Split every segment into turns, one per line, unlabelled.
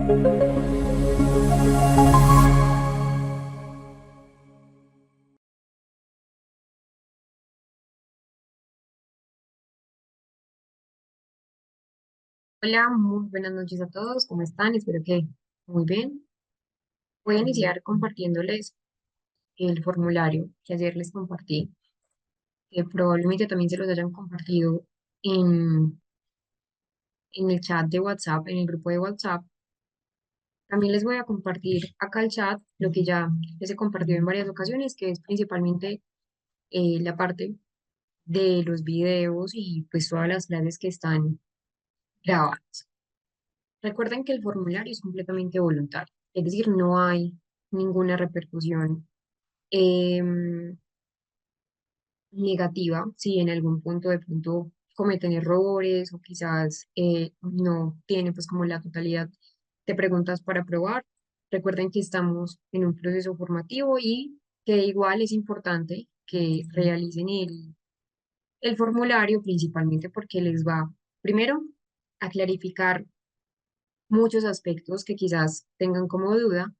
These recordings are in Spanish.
Hola, muy buenas noches a todos. ¿Cómo están? Espero que muy bien. Voy a iniciar compartiéndoles el formulario que ayer les compartí, que probablemente también se los hayan compartido en, en el chat de WhatsApp, en el grupo de WhatsApp. También les voy a compartir acá el chat lo que ya les he compartido en varias ocasiones, que es principalmente la parte de los videos y pues todas las clases que están grabadas. Recuerden que el formulario es completamente voluntario, es decir, no hay ninguna repercusión em, negativa si en algún punto de pronto cometen errores o quizás no tienen pues como la totalidad de preguntas para probar. Recuerden que estamos en un proceso formativo y que igual es importante que realicen el formulario principalmente porque les va primero a clarificar muchos aspectos que quizás tengan como duda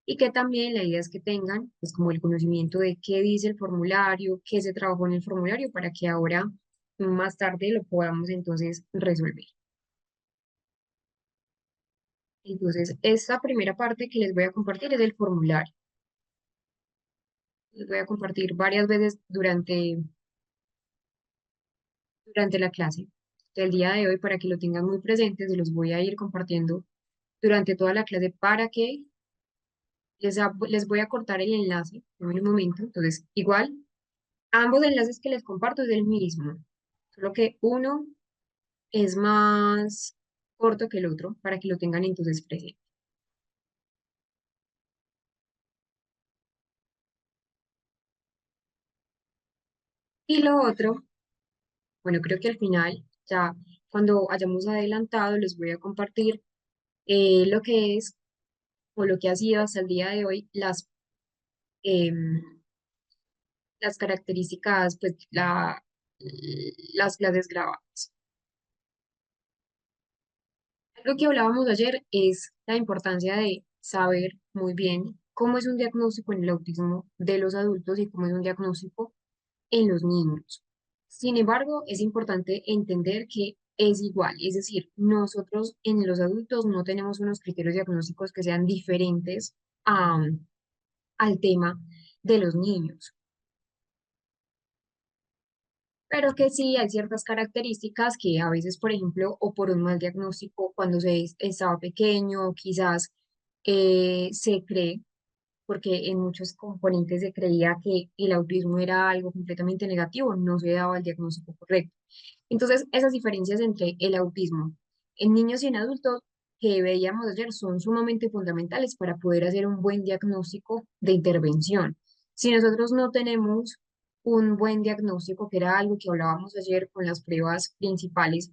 y que también la idea es que tengan, pues como el conocimiento de qué dice el formulario, qué se trabajó en el formulario para que ahora más tarde lo podamos entonces resolver. Entonces, esta primera parte que les voy a compartir es el formulario. Les voy a compartir varias veces durante la clase del día de hoy para que lo tengan muy presente. Se los voy a ir compartiendo durante toda la clase para que les voy a cortar el enlace en un momento. Entonces, igual, ambos enlaces que les comparto es el mismo, solo que uno es más corto que el otro para que lo tengan entonces presente. Y lo otro, bueno, creo que al final, ya cuando hayamos adelantado, les voy a compartir lo que es o lo que ha sido hasta el día de hoy em, las características, pues las clases grabadas. Lo que hablábamos ayer es la importancia de saber muy bien cómo es un diagnóstico en el autismo de los adultos y cómo es un diagnóstico en los niños. Sin embargo, es importante entender que es igual, es decir, nosotros en los adultos no tenemos unos criterios diagnósticos que sean diferentes a- al tema de los niños, pero que sí hay ciertas características que a veces, por ejemplo, o por un mal diagnóstico cuando estaba pequeño, quizás se cree porque en muchos componentes se creía que el autismo era algo completamente negativo, no se daba el diagnóstico correcto. Entonces, esas diferencias entre el autismo en niños y en adultos que veíamos ayer son sumamente fundamentales para poder hacer un buen diagnóstico de intervención. Si nosotros no tenemos un buen diagnóstico, que era algo que hablábamos ayer con las pruebas principales,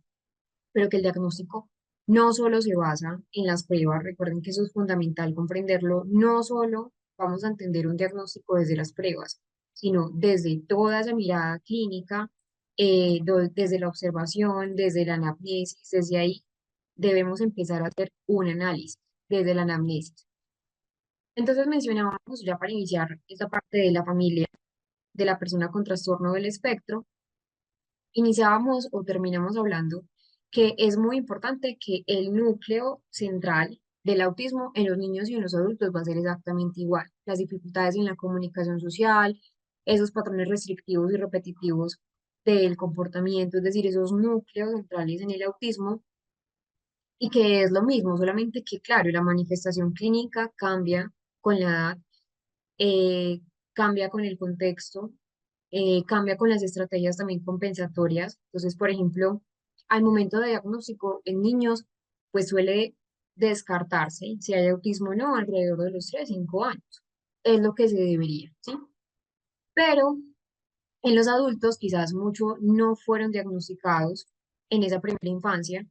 pero que el diagnóstico no solo se basa en las pruebas, recuerden que eso es fundamental comprenderlo, no solo vamos a entender un diagnóstico desde las pruebas, sino desde toda esa mirada clínica, desde la observación, desde la anamnesis, desde ahí debemos empezar a hacer un análisis desde la anamnesis. Entonces mencionábamos ya para iniciar esta parte de la familia de la persona con trastorno del espectro, iniciábamos o terminamos hablando que es muy importante que el núcleo central del autismo en los niños y en los adultos va a ser exactamente igual. Las dificultades en la comunicación social, esos patrones restrictivos y repetitivos del comportamiento, es decir, esos núcleos centrales en el autismo, y que es lo mismo, solamente que, claro, la manifestación clínica cambia con la edad, eh, cambia con el contexto, cambia con las estrategias también compensatorias. Entonces, por ejemplo, al momento de diagnóstico en niños, pues suele descartarse si hay autismo o no alrededor de los 3 5 años. Es lo que se debería, ¿sí? Pero en los adultos quizás mucho no fueron diagnosticados en esa primera infancia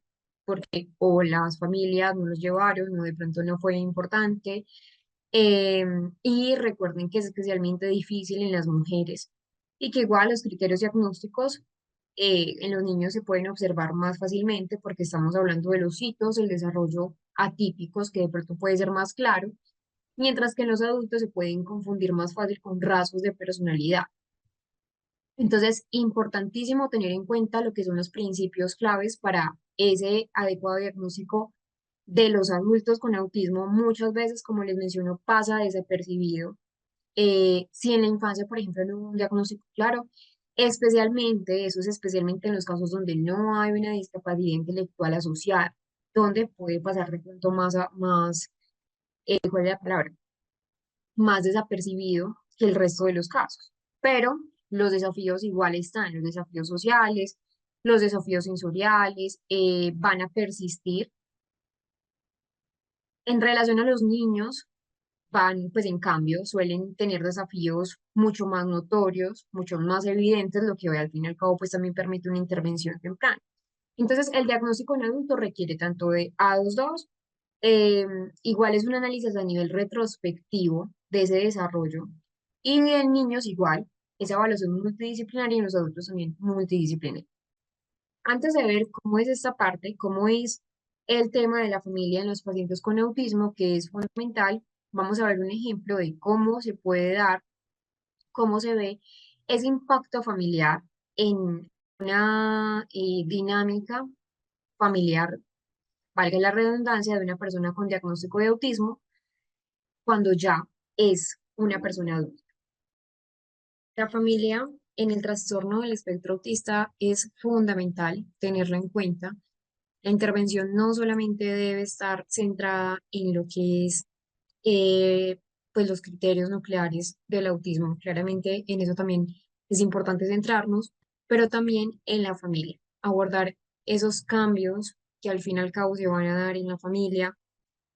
porque o las familias no los llevaron o de pronto no fue importante. Y recuerden que es especialmente difícil en las mujeres y que igual los criterios diagnósticos en los niños se pueden observar más fácilmente porque estamos hablando de los hitos, el desarrollo atípicos, que de pronto puede ser más claro, mientras que en los adultos se pueden confundir más fácil con rasgos de personalidad. Entonces, importantísimo tener en cuenta lo que son los principios claves para ese adecuado diagnóstico de los adultos con autismo. Muchas veces, como les menciono, pasa desapercibido. Si en la infancia, por ejemplo, no hubo un diagnóstico claro, especialmente, eso es especialmente en los casos donde no hay una discapacidad intelectual asociada, donde puede pasar de pronto ¿cuál es la palabra? Más desapercibido que el resto de los casos. Pero los desafíos igual están, los desafíos sociales, los desafíos sensoriales, van a persistir. En relación a los niños, van, pues en cambio, suelen tener desafíos mucho más notorios, mucho más evidentes, lo que hoy al fin y al cabo pues también permite una intervención temprana. Entonces, el diagnóstico en adulto requiere tanto de A22, eh, igual es un análisis a nivel retrospectivo de ese desarrollo, y en niños igual, esa evaluación multidisciplinaria y en los adultos también multidisciplinaria. Antes de ver cómo es esta parte, cómo es el tema de la familia en los pacientes con autismo, que es fundamental, vamos a ver un ejemplo de cómo se puede dar, cómo se ve ese impacto familiar en una dinámica familiar, valga la redundancia, de una persona con diagnóstico de autismo cuando ya es una persona adulta. La familia en el trastorno del espectro autista es fundamental tenerlo en cuenta. La intervención no solamente debe estar centrada en lo que es pues los criterios nucleares del autismo, claramente en eso también es importante centrarnos, pero también en la familia, abordar esos cambios que al fin y al cabo se van a dar en la familia.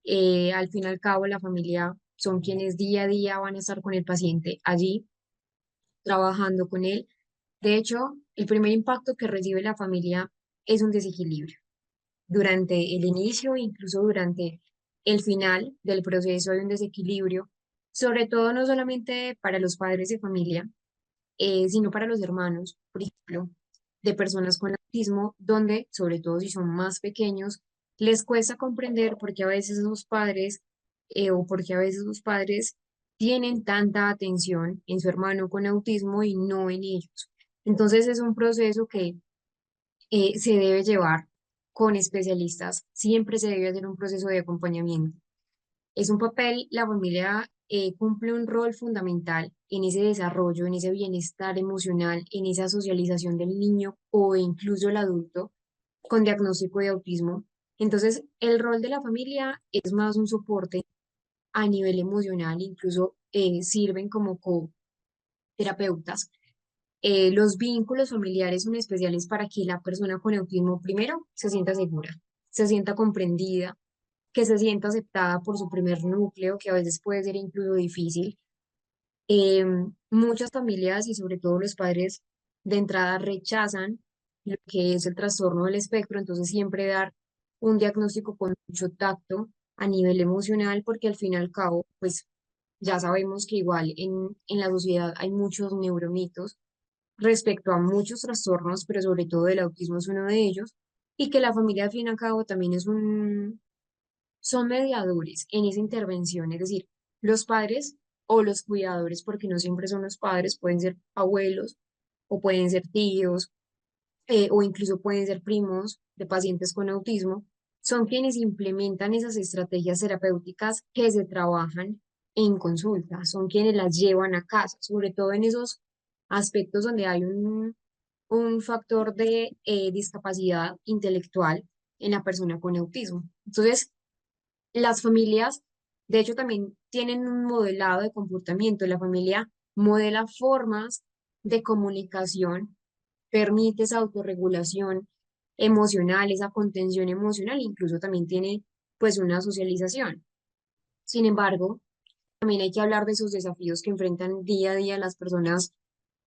Al fin y al cabo la familia son quienes día a día van a estar con el paciente allí, trabajando con él. De hecho, el primer impacto que recibe la familia es un desequilibrio durante el inicio, incluso durante el final del proceso hay un desequilibrio, sobre todo no solamente para los padres de familia, sino para los hermanos, por ejemplo, de personas con autismo, donde, sobre todo si son más pequeños, les cuesta comprender por qué a veces sus padres o porque a veces sus padres tienen tanta atención en su hermano con autismo y no en ellos. Entonces es un proceso que se debe llevar con especialistas. Siempre se debe hacer un proceso de acompañamiento. Es un papel, la familia cumple un rol fundamental en ese desarrollo, en ese bienestar emocional, en esa socialización del niño o incluso el adulto con diagnóstico de autismo. Entonces, el rol de la familia es más un soporte a nivel emocional, incluso sirven como coterapeutas. Los vínculos familiares son especiales para que la persona con autismo primero se sienta segura, se sienta comprendida, que se sienta aceptada por su primer núcleo, que a veces puede ser incluso difícil. Muchas familias y sobre todo los padres de entrada rechazan lo que es el trastorno del espectro, entonces siempre dar un diagnóstico con mucho tacto a nivel emocional, porque al fin y al cabo, pues ya sabemos que igual en la sociedad hay muchos neuromitos respecto a muchos trastornos, pero sobre todo el autismo es uno de ellos, y que la familia al fin y al cabo también son mediadores en esa intervención, es decir, los padres o los cuidadores, porque no siempre son los padres, pueden ser abuelos o pueden ser tíos o incluso pueden ser primos de pacientes con autismo, son quienes implementan esas estrategias terapéuticas que se trabajan en consulta, son quienes las llevan a casa, sobre todo en esos aspectos donde hay un factor de discapacidad intelectual en la persona con autismo. Entonces, las familias, de hecho, también tienen un modelado de comportamiento. La familia modela formas de comunicación, permite esa autorregulación emocional, esa contención emocional, incluso también tiene pues una socialización. Sin embargo, también hay que hablar de esos desafíos que enfrentan día a día las personas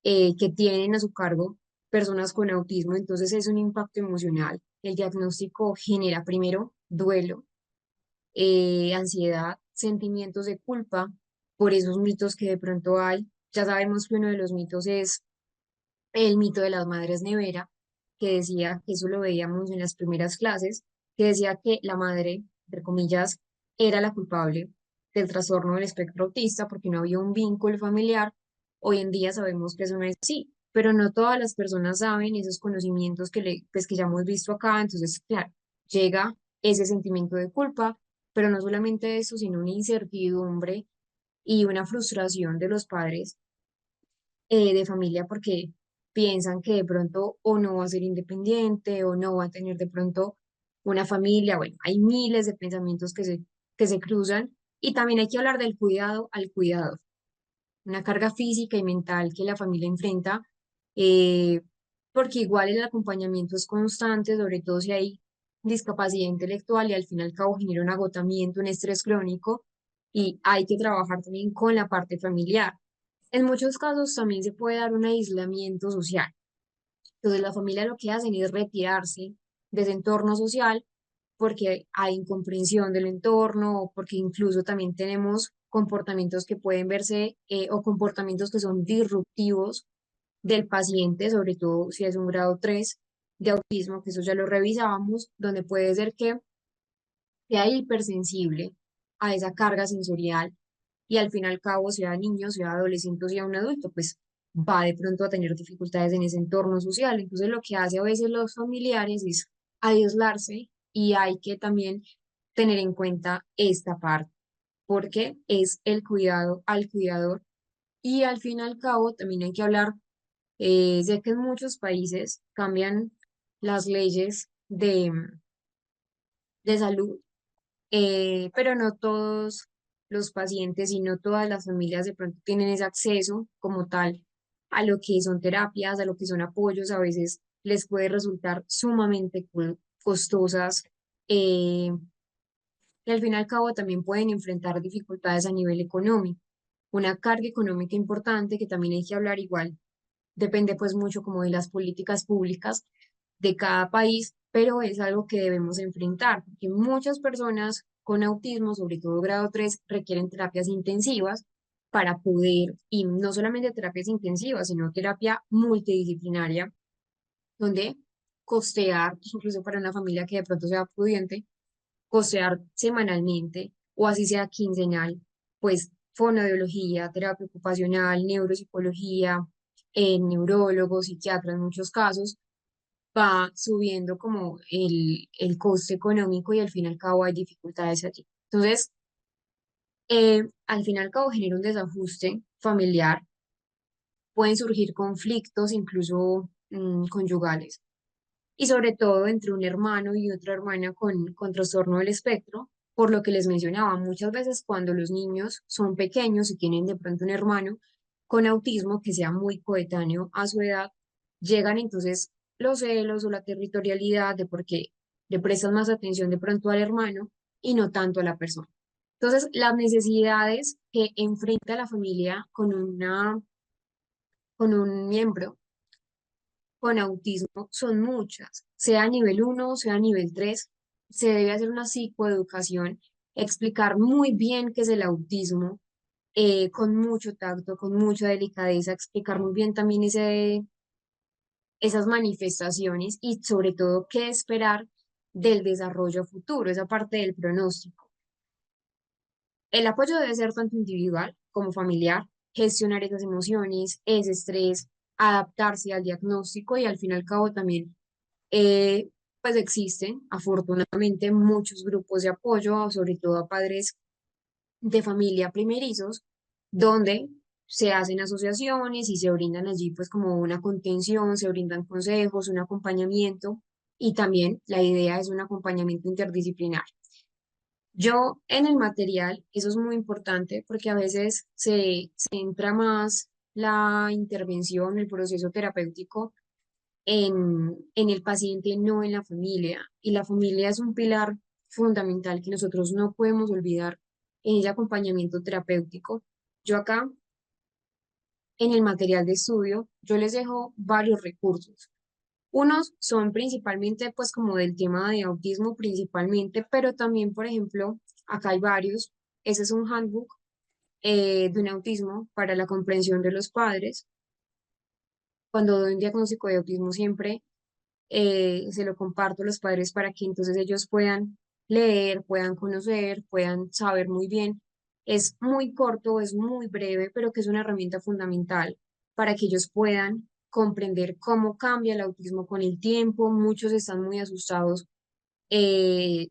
que tienen a su cargo personas con autismo. Entonces es un impacto emocional. El diagnóstico genera primero duelo, ansiedad, sentimientos de culpa por esos mitos que de pronto hay. Ya sabemos que uno de los mitos es el mito de las madres nevera, que decía, que eso lo veíamos en las primeras clases, que decía que la madre entre comillas, era la culpable del trastorno del espectro autista porque no había un vínculo familiar. Hoy en día sabemos que eso no es así, pero no todas las personas saben esos conocimientos pues, que ya hemos visto acá. Entonces, claro, llega ese sentimiento de culpa, pero no solamente eso, sino una incertidumbre y una frustración de los padres de familia porque piensan que de pronto o no va a ser independiente o no va a tener de pronto una familia. Bueno, hay miles de pensamientos que se cruzan y también hay que hablar del cuidado al cuidador, una carga física y mental que la familia enfrenta, eh, porque igual el acompañamiento es constante, sobre todo si hay discapacidad intelectual y al fin y al cabo genera un agotamiento, un estrés crónico y hay que trabajar también con la parte familiar. En muchos casos también se puede dar un aislamiento social. Entonces la familia lo que hacen es retirarse de ese entorno social porque hay incomprensión del entorno o porque incluso también tenemos comportamientos que pueden verse o comportamientos que son disruptivos del paciente, sobre todo si es un grado 3 de autismo, que eso ya lo revisábamos, donde puede ser que sea hipersensible a esa carga sensorial y al fin y al cabo, sea niño, sea adolescente o sea un adulto, pues va de pronto a tener dificultades en ese entorno social. Entonces, lo que hace a veces los familiares es aislarse y hay que también tener en cuenta esta parte, porque es el cuidado al cuidador y al fin y al cabo también hay que hablar de que en muchos países cambian las leyes de salud, pero no todos los pacientes y no todas las familias de pronto tienen ese acceso como tal a lo que son terapias, a lo que son apoyos. A veces les puede resultar sumamente costosas, eh, y al fin y al cabo también pueden enfrentar dificultades a nivel económico. Una carga económica importante que también hay que hablar igual, depende pues mucho como de las políticas públicas de cada país, pero es algo que debemos enfrentar, porque muchas personas con autismo, sobre todo grado 3 requieren terapias intensivas para poder, y no solamente terapias intensivas, sino terapia multidisciplinaria, donde costear, incluso para una familia que de pronto sea pudiente, costear semanalmente o así sea quincenal, pues fonoaudiología, terapia ocupacional, neuropsicología, neurólogos, psiquiatras en muchos casos, va subiendo como el coste económico y al fin y al cabo hay dificultades allí. Entonces, al fin y al cabo genera un desajuste familiar, pueden surgir conflictos incluso conyugales y sobre todo entre un hermano y otra hermana con trastorno del espectro, por lo que les mencionaba, muchas veces cuando los niños son pequeños y tienen de pronto un hermano con autismo que sea muy coetáneo a su edad, llegan entonces los celos o la territorialidad de por qué le prestan más atención de pronto al hermano y no tanto a la persona. Entonces, las necesidades que enfrenta la familia con un miembro con autismo son muchas, sea a nivel uno sea a nivel 3 se debe hacer una psicoeducación, explicar muy bien qué es el autismo, con mucho tacto, con mucha delicadeza, explicar muy bien también esas manifestaciones y sobre todo qué esperar del desarrollo futuro, esa parte del pronóstico. El apoyo debe ser tanto individual como familiar, gestionar esas emociones, ese estrés, adaptarse al diagnóstico y al fin y al cabo también pues existen afortunadamente muchos grupos de apoyo, sobre todo a padres de familia primerizos, donde se hacen asociaciones y se brindan allí pues como una contención, se brindan consejos, un acompañamiento y también la idea es un acompañamiento interdisciplinar. Yo en el material, eso es muy importante porque a veces se centra más la intervención, el proceso terapéutico en el paciente, no en la familia. Y la familia es un pilar fundamental que nosotros no podemos olvidar en ese acompañamiento terapéutico. Yo acá, en el material de estudio, yo les dejo varios recursos. Unos son principalmente, pues, como del tema de autismo principalmente, pero también, por ejemplo, acá hay varios. Ese es un handbook de un autismo para la comprensión de los padres. Cuando doy un diagnóstico de autismo siempre se lo comparto a los padres para que entonces ellos puedan leer, puedan conocer, puedan saber muy bien. Es muy corto, es muy breve, pero que es una herramienta fundamental para que ellos puedan comprender cómo cambia el autismo con el tiempo. Muchos están muy asustados eh,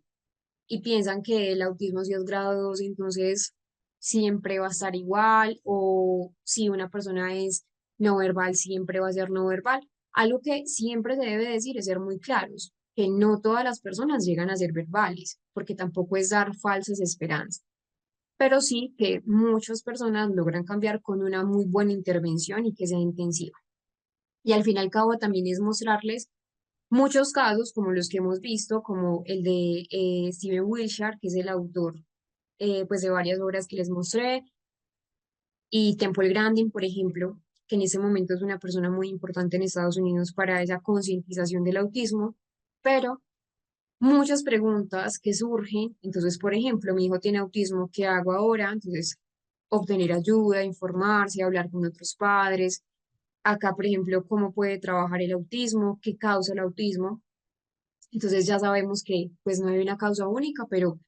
y piensan que el autismo si es grado 2 entonces siempre va a estar igual, o si una persona es no verbal, siempre va a ser no verbal. Algo que siempre se debe decir es ser muy claros, que no todas las personas llegan a ser verbales, porque tampoco es dar falsas esperanzas, pero sí que muchas personas logran cambiar con una muy buena intervención y que sea intensiva. Y al fin y al cabo también es mostrarles muchos casos como los que hemos visto, como el de Steven Wilshire, que es el autor pues de varias obras que les mostré, y Temple Grandin, por ejemplo, que en ese momento es una persona muy importante en Estados Unidos para esa concientización del autismo, pero muchas preguntas que surgen, entonces, por ejemplo, mi hijo tiene autismo, ¿qué hago ahora? Entonces, obtener ayuda, informarse, hablar con otros padres. Acá, por ejemplo, cómo puede trabajar el autismo, qué causa el autismo. Entonces ya sabemos que pues no hay una causa única, pero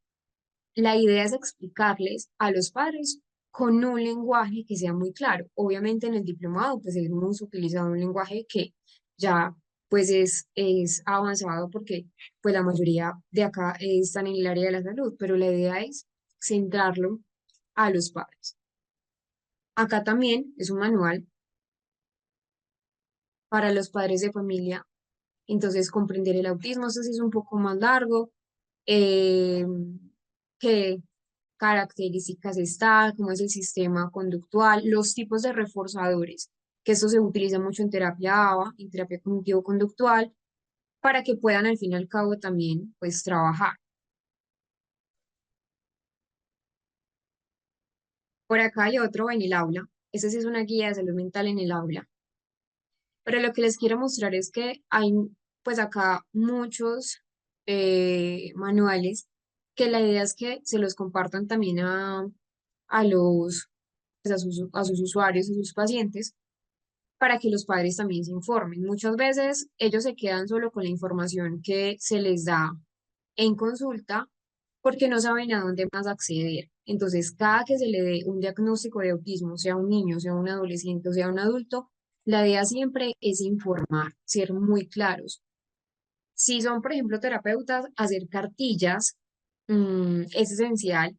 la idea es explicarles a los padres con un lenguaje que sea muy claro. Obviamente en el diplomado pues hemos utilizado un lenguaje que ya pues es avanzado porque pues la mayoría de acá están en el área de la salud, pero la idea es centrarlo a los padres. Acá también es un manual para los padres de familia, entonces comprender el autismo, eso sí es un poco más largo, eh, qué características está, cómo es el sistema conductual, los tipos de reforzadores, que esto se utiliza mucho en terapia ABA, en terapia cognitivo-conductual, para que puedan al fin y al cabo también pues trabajar. Por acá hay otro en el aula, ese sí es una guía de salud mental en el aula, pero lo que les quiero mostrar es que hay pues acá muchos manuales que la idea es que se los compartan también a los pues, a sus usuarios, a sus pacientes, para que los padres también se informen. Muchas veces ellos se quedan solo con la información que se les da en consulta porque no saben a dónde más acceder. Entonces, cada que se le dé un diagnóstico de autismo, sea un niño, sea un adolescente o sea un adulto, la idea siempre es informar, ser muy claros. Si son, por ejemplo, terapeutas, hacer cartillas, es esencial,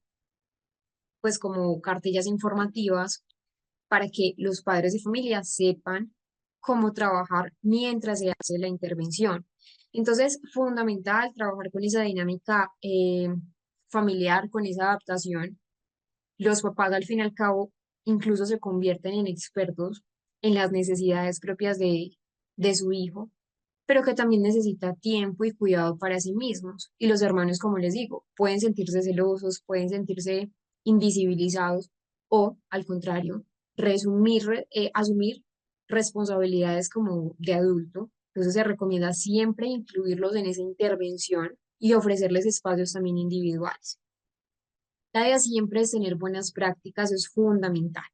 pues como cartillas informativas para que los padres de familia sepan cómo trabajar mientras se hace la intervención. Entonces, fundamental trabajar con esa dinámica familiar, con esa adaptación. Los papás, al fin y al cabo, incluso se convierten en expertos en las necesidades propias de su hijo, pero que también necesita tiempo y cuidado para sí mismos. Y los hermanos, como les digo, pueden sentirse celosos, pueden sentirse invisibilizados o, al contrario, asumir responsabilidades como de adulto. Entonces se recomienda siempre incluirlos en esa intervención y ofrecerles espacios también individuales. La idea siempre es tener buenas prácticas, es fundamental.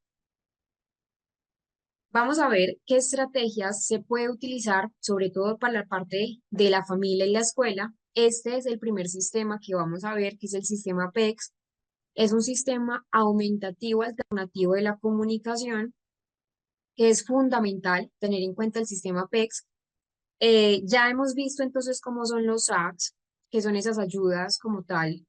Vamos a ver qué estrategias se puede utilizar, sobre todo para la parte de la familia y la escuela. Este es el primer sistema que vamos a ver, que es el sistema PECS. Es un sistema aumentativo alternativo de la comunicación, que es fundamental tener en cuenta el sistema PECS. Ya hemos visto entonces cómo son los ACS, que son esas ayudas como tal,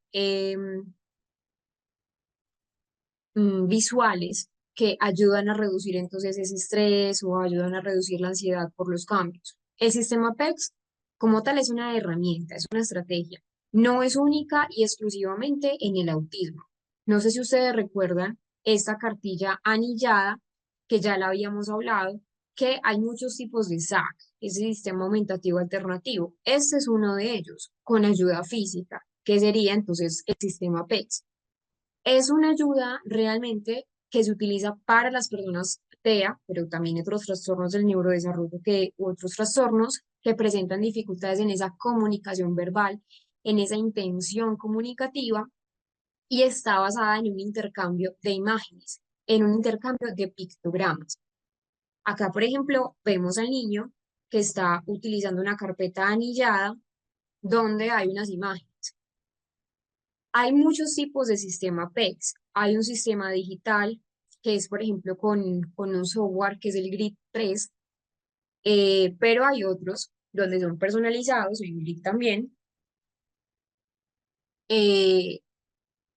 visuales que ayudan a reducir entonces ese estrés o ayudan a reducir la ansiedad por los cambios. El sistema PECS como tal es una herramienta, es una estrategia. No es única y exclusivamente en el autismo. No sé si ustedes recuerdan esta cartilla anillada, que ya la habíamos hablado, que hay muchos tipos de SAC, ese sistema aumentativo alternativo. Este es uno de ellos, con ayuda física, que sería entonces el sistema PECS. Es una ayuda realmente que se utiliza para las personas TEA, pero también otros trastornos del neurodesarrollo u otros trastornos que presentan dificultades en esa comunicación verbal, en esa intención comunicativa, y está basada en un intercambio de imágenes, en un intercambio de pictogramas. Acá, por ejemplo, vemos al niño que está utilizando una carpeta anillada donde hay unas imágenes. Hay muchos tipos de sistema PEX. Hay un sistema digital que es, por ejemplo, con un software que es el Grid 3, pero hay otros donde son personalizados, en Grid también, eh,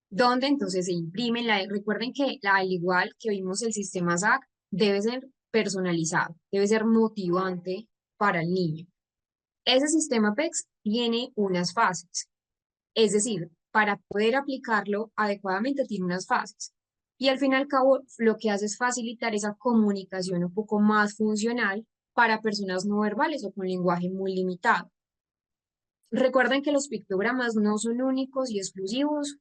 donde entonces se imprimen. Recuerden que al igual que vimos el sistema SAC, debe ser personalizado, debe ser motivante para el niño. Ese sistema PEX tiene unas fases. Es decir, para poder aplicarlo adecuadamente tiene unas fases. Y al fin y al cabo, lo que hace es facilitar esa comunicación un poco más funcional para personas no verbales o con lenguaje muy limitado. Recuerden que los pictogramas no son únicos y exclusivos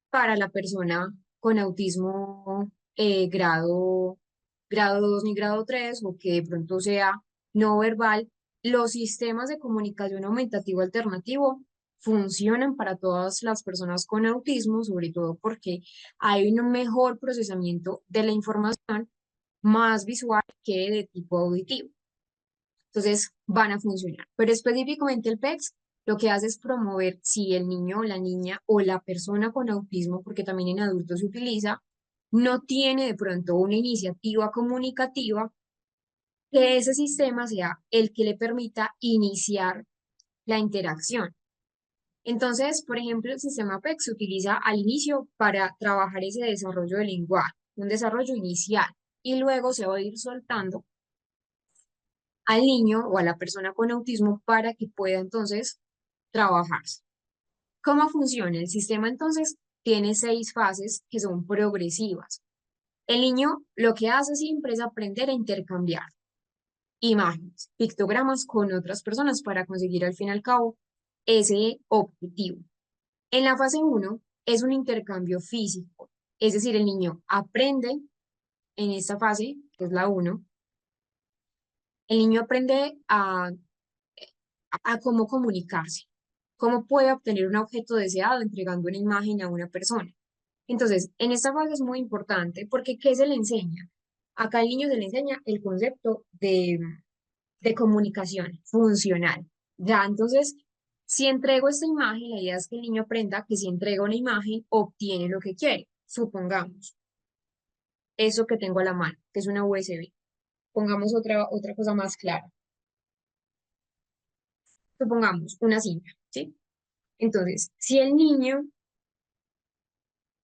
para la persona con autismo grado 2 ni grado 3 o que de pronto sea no verbal. Los sistemas de comunicación aumentativo alternativo funcionan para todas las personas con autismo, sobre todo porque hay un mejor procesamiento de la información más visual que de tipo auditivo. Entonces van a funcionar. Pero específicamente el PEX lo que hace es promover si el niño o la niña o la persona con autismo, porque también en adultos se utiliza, no tiene de pronto una iniciativa comunicativa, que ese sistema sea el que le permita iniciar la interacción. Entonces, por ejemplo, el sistema PEX se utiliza al inicio para trabajar ese desarrollo del lenguaje, un desarrollo inicial, y luego se va a ir soltando al niño o a la persona con autismo para que pueda entonces trabajarse. ¿Cómo funciona? El sistema entonces tiene 6 fases que son progresivas. El niño lo que hace siempre es aprender a intercambiar imágenes, pictogramas con otras personas para conseguir al fin y al cabo ese objetivo. En la fase 1 es un intercambio físico, es decir, el niño aprende en esta fase, que es la 1, el niño aprende a cómo comunicarse, cómo puede obtener un objeto deseado entregando una imagen a una persona. Entonces, en esta fase es muy importante porque ¿qué se le enseña? Acá al niño se le enseña el concepto de comunicación funcional. Ya, entonces, si entrego esta imagen, la idea es que el niño aprenda que si entrega una imagen, obtiene lo que quiere. Supongamos, eso que tengo a la mano, que es una USB. Pongamos otra cosa más clara. Supongamos una cinta, ¿sí? Entonces, si el niño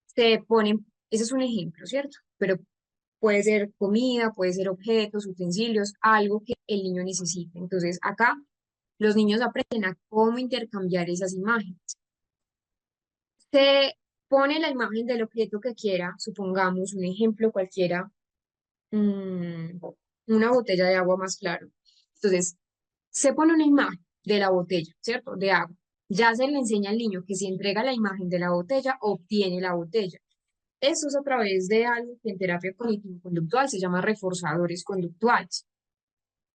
se pone, ese es un ejemplo, ¿cierto? Pero puede ser comida, puede ser objetos, utensilios, algo que el niño necesite. Entonces, acá los niños aprenden a cómo intercambiar esas imágenes. Se pone la imagen del objeto que quiera, supongamos un ejemplo cualquiera, mm, una botella de agua más claro. Entonces, se pone una imagen de la botella, ¿cierto? De agua. Ya se le enseña al niño que si entrega la imagen de la botella, obtiene la botella. Eso es a través de algo que en terapia cognitivo-conductual se llama reforzadores conductuales.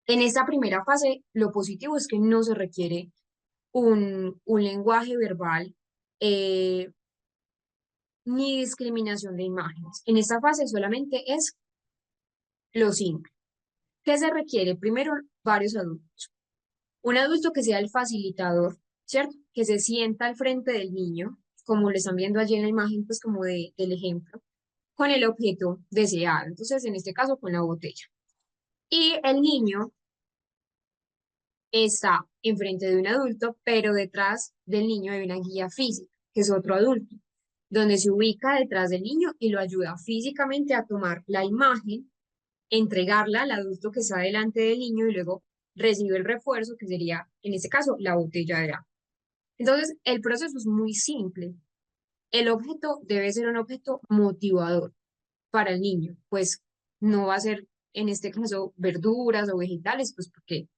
En esta primera fase, lo positivo es que no se requiere un lenguaje verbal eh, ni discriminación de imágenes. En esta fase solamente es lo simple. ¿Qué se requiere? Primero, varios adultos. Un adulto que sea el facilitador, ¿cierto? Que se sienta al frente del niño, como lo están viendo allí en la imagen, pues como del ejemplo, con el objeto deseado. Entonces, en este caso, con la botella. Y el niño está enfrente de un adulto, pero detrás del niño hay una guía física, que es otro adulto, donde se ubica detrás del niño y lo ayuda físicamente a tomar la imagen, entregarla al adulto que está delante del niño y luego recibe el refuerzo, que sería, en este caso, la botella de agua. Entonces, el proceso es muy simple. El objeto debe ser un objeto motivador para el niño, pues no va a ser, en este caso, verduras o vegetales, pues porque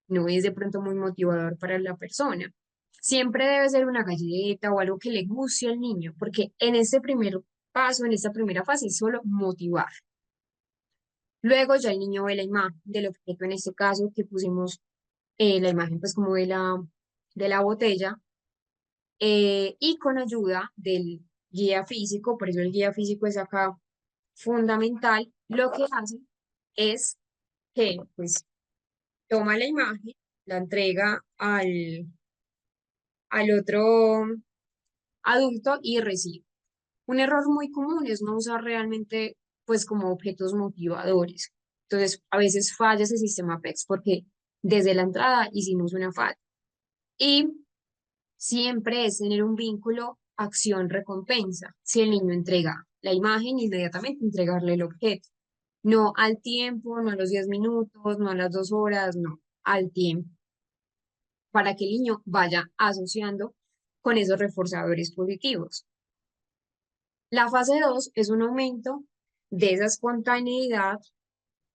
no es de pronto muy motivador para la persona. Siempre debe ser una galleta o algo que le guste al niño, porque en este primer paso, en esta primera fase, es solo motivar. Luego ya el niño ve la imagen del objeto, en este caso que pusimos la imagen pues como de la botella, y con ayuda del guía físico, por eso el guía físico es acá fundamental, lo que hace es que pues toma la imagen, la entrega al otro adulto y recibe. Un error muy común es no usar realmente, pues, como objetos motivadores. Entonces, a veces falla ese sistema PEX porque desde la entrada hicimos una falla. Y siempre es tener un vínculo acción-recompensa. Si el niño entrega la imagen, inmediatamente entregarle el objeto. No al tiempo, no a los 10 minutos, no a las 2 horas, no, al tiempo, para que el niño vaya asociando con esos reforzadores positivos. La fase 2 es un aumento de esa espontaneidad,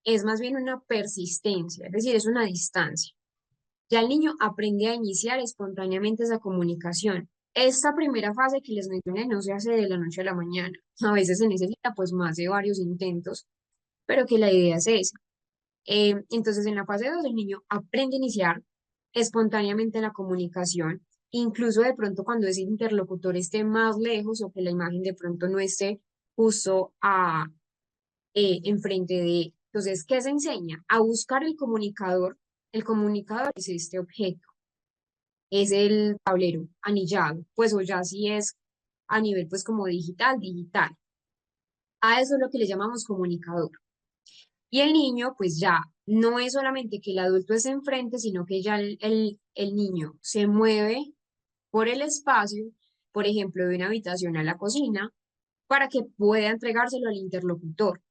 es más bien una persistencia, es decir, es una distancia. Ya el niño aprende a iniciar espontáneamente esa comunicación. Esta primera fase que les mencioné no se hace de la noche a la mañana. A veces se necesita pues más de varios intentos, pero que la idea es esa. Entonces, en la fase 2 el niño aprende a iniciar espontáneamente la comunicación, incluso de pronto cuando ese interlocutor esté más lejos o que la imagen de pronto no esté justo enfrente de él. Entonces, ¿qué se enseña? A buscar el comunicador. El comunicador es este objeto, es el tablero anillado, pues o ya si es a nivel pues como digital, digital. A eso es lo que le llamamos comunicador. Y el niño, pues ya no es solamente que el adulto esté enfrente, sino que ya el niño se mueve por el espacio, por ejemplo, de una habitación a la cocina, para que pueda entregárselo al interlocutor,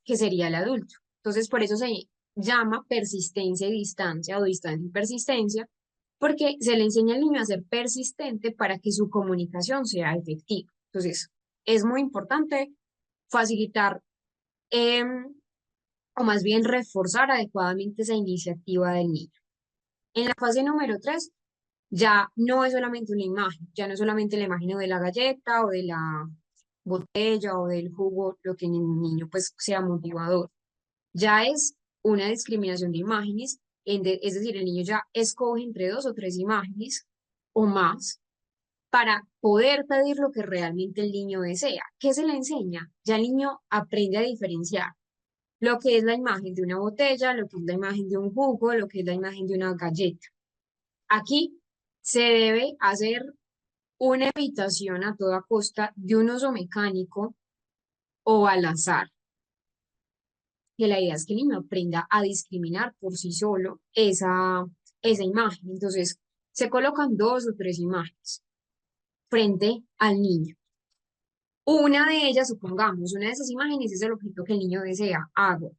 que sería el adulto. Entonces, por eso se llama persistencia y distancia o distancia y persistencia, porque se le enseña al niño a ser persistente para que su comunicación sea efectiva. Entonces, es muy importante facilitar em, o más bien reforzar adecuadamente esa iniciativa del niño. En la fase número 3, ya no es solamente una imagen, ya no es solamente la imagen de la galleta o de la botella o del jugo, lo que en el niño pues sea motivador. Ya es una discriminación de imágenes, es decir, el niño ya escoge entre 2 o 3 imágenes o más para poder pedir lo que realmente el niño desea. ¿Qué se le enseña? Ya el niño aprende a diferenciar lo que es la imagen de una botella, lo que es la imagen de un jugo, lo que es la imagen de una galleta. Aquí se debe hacer una evitación a toda costa de un uso mecánico o al azar, que la idea es que el niño aprenda a discriminar por sí solo esa imagen. Entonces, se colocan 2 o 3 imágenes frente al niño. Una de ellas, supongamos, una de esas imágenes es el objeto que el niño desea, agua.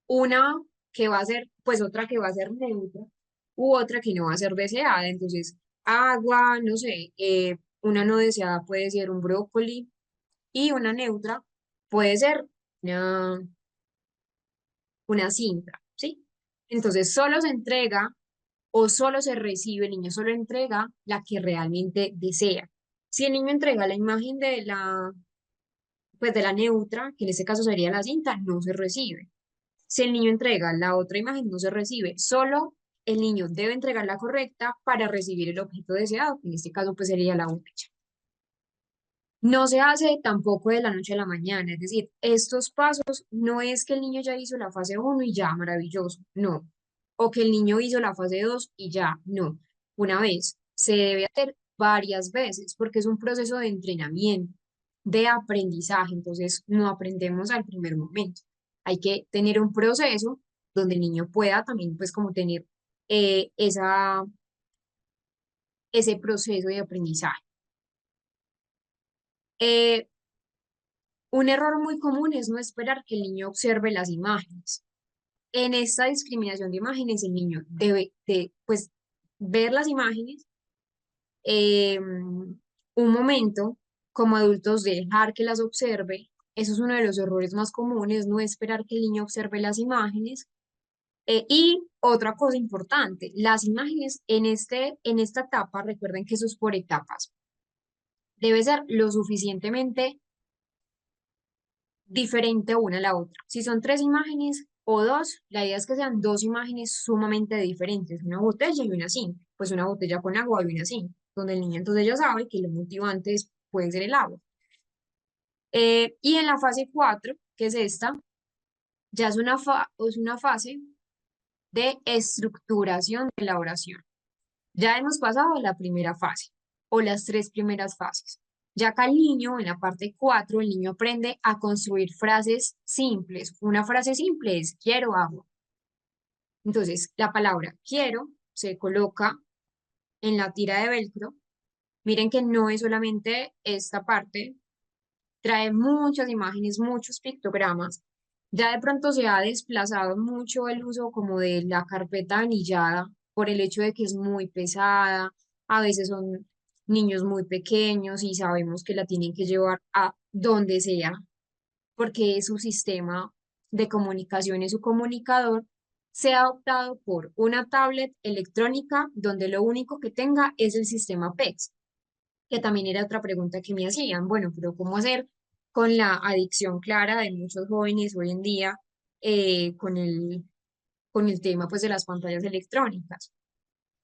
Una que va a ser, pues otra que va a ser neutra, u otra que no va a ser deseada. Entonces, agua, no sé, una no deseada puede ser un brócoli y una neutra puede ser una, una cinta, ¿sí? Entonces, solo se entrega o solo se recibe, el niño solo entrega la que realmente desea. Si el niño entrega la imagen pues de la neutra, que en este caso sería la cinta, no se recibe. Si el niño entrega la otra imagen, no se recibe. Solo el niño debe entregar la correcta para recibir el objeto deseado, que en este caso pues sería la botella. No se hace tampoco de la noche a la mañana, es decir, estos pasos no es que el niño ya hizo la fase 1 y ya, maravilloso, no. O que el niño hizo la fase 2 y ya, no. Una vez, se debe hacer varias veces porque es un proceso de entrenamiento, de aprendizaje, entonces no aprendemos al primer momento. Hay que tener un proceso donde el niño pueda también pues como tener eh, esa, ese proceso de aprendizaje. Eh, Un error muy común es no esperar que el niño observe las imágenes. En esta discriminación de imágenes, el niño debe de, pues, ver las imágenes un momento, como adultos dejar que las observe. Eso es uno de los errores más comunes, no esperar que el niño observe las imágenes. Y otra cosa importante, las imágenes en esta etapa, recuerden que eso es por etapas, debe ser lo suficientemente diferente una a la otra. Si son 3 imágenes o 2, la idea es que sean 2 imágenes sumamente diferentes, una botella y una cinta, pues una botella con agua y una cinta, donde el niño entonces ya sabe que los motivantes puede ser el agua. Y en la fase 4, que es esta, ya es una fase de estructuración de la oración. Ya hemos pasado a la primera fase. o las tres primeras fases. Ya acá el niño, en la parte 4 el niño aprende a construir frases simples. Una frase simple es quiero agua. Entonces, la palabra quiero se coloca en la tira de velcro. Miren que no es solamente esta parte, trae muchas imágenes, muchos pictogramas. Ya de pronto se ha desplazado mucho el uso como de la carpeta anillada por el hecho de que es muy pesada, a veces son niños muy pequeños y sabemos que la tienen que llevar a donde sea, porque su sistema de comunicación y su comunicador se ha optado por una tablet electrónica donde lo único que tenga es el sistema PEX, que también era otra pregunta que me hacían. Bueno, pero ¿cómo hacer con la adicción clara de muchos jóvenes hoy en día con el tema pues de las pantallas electrónicas?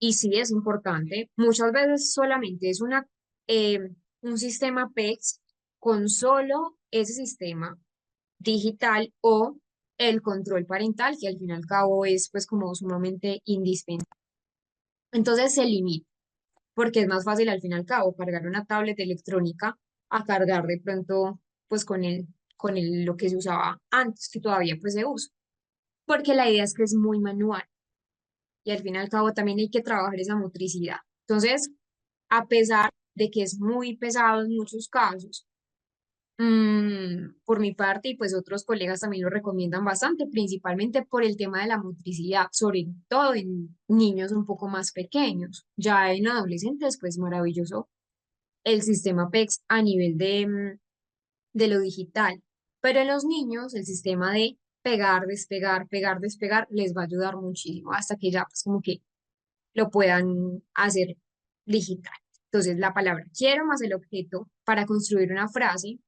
Y sí es importante, muchas veces solamente es eh, un sistema PEX con solo ese sistema digital o el control parental, que al fin y al cabo es pues como sumamente indispensable. Entonces se limita porque es más fácil al fin y al cabo cargar una tablet electrónica a cargar de pronto pues lo que se usaba antes, que todavía pues se usa, porque la idea es que es muy manual y al fin y al cabo también hay que trabajar esa motricidad. Entonces, a pesar de que es muy pesado en muchos casos, por mi parte, y pues otros colegas también lo recomiendan bastante, principalmente por el tema de la motricidad, sobre todo en niños un poco más pequeños. Ya en adolescentes, pues maravilloso el sistema PEX a nivel de lo digital. Pero en los niños, el sistema de pegar, despegar, pegar, despegar, les va a ayudar muchísimo hasta que ya pues como que lo puedan hacer digital. Entonces, la palabra quiero más el objeto para construir una frase.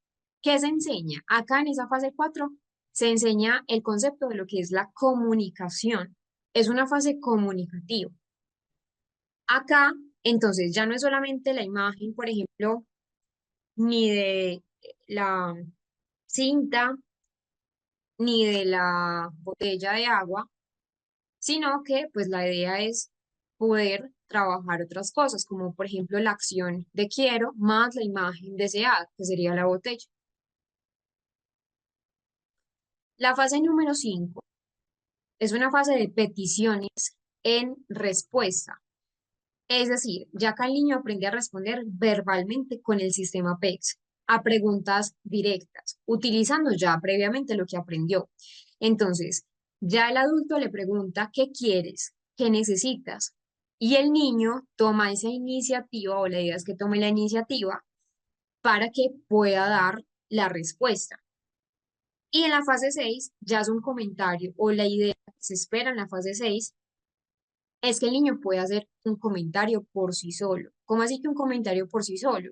¿Qué se enseña? Acá en esa fase 4 se enseña el concepto de lo que es la comunicación. Es una fase comunicativa. Acá, entonces, ya no es solamente la imagen, por ejemplo, ni de la cinta, ni de la botella de agua, sino que pues la idea es poder trabajar otras cosas, como por ejemplo la acción de quiero más la imagen deseada, que sería la botella. La fase número 5 es una fase de peticiones en respuesta. Es decir, ya que el niño aprende a responder verbalmente con el sistema PEX a preguntas directas, utilizando ya previamente lo que aprendió. Entonces, ya el adulto le pregunta, ¿qué quieres? ¿Qué necesitas? Y el niño toma esa iniciativa, o la idea es que tome la iniciativa para que pueda dar la respuesta. Y en la fase 6 ya es un comentario, o la idea que se espera en la fase 6 es que el niño puede hacer un comentario por sí solo. ¿Cómo así que un comentario por sí solo?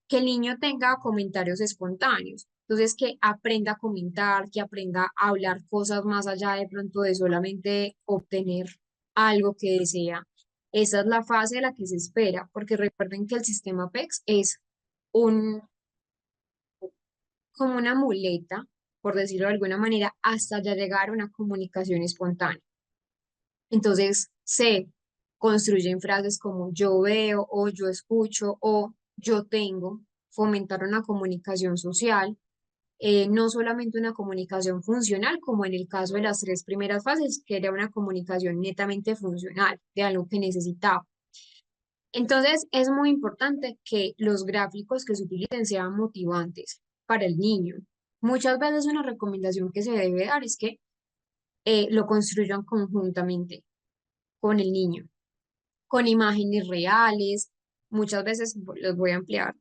Que el niño tenga comentarios espontáneos. Entonces, que aprenda a comentar, que aprenda a hablar cosas más allá de pronto de solamente obtener algo que desea. Esa es la fase de la que se espera, porque recuerden que el sistema PEX es un, como una muleta, por decirlo de alguna manera, hasta ya llegar a una comunicación espontánea. Entonces se construyen frases como yo veo o yo escucho o yo tengo, fomentar una comunicación social, no solamente una comunicación funcional, como en el caso de las tres primeras fases, que era una comunicación netamente funcional, de algo que necesitaba. Entonces es muy importante que los gráficos que se utilicen sean motivantes para el niño. Muchas veces una recomendación que se debe dar es que lo construyan conjuntamente con el niño, con imágenes reales. Muchas veces los voy a ampliar.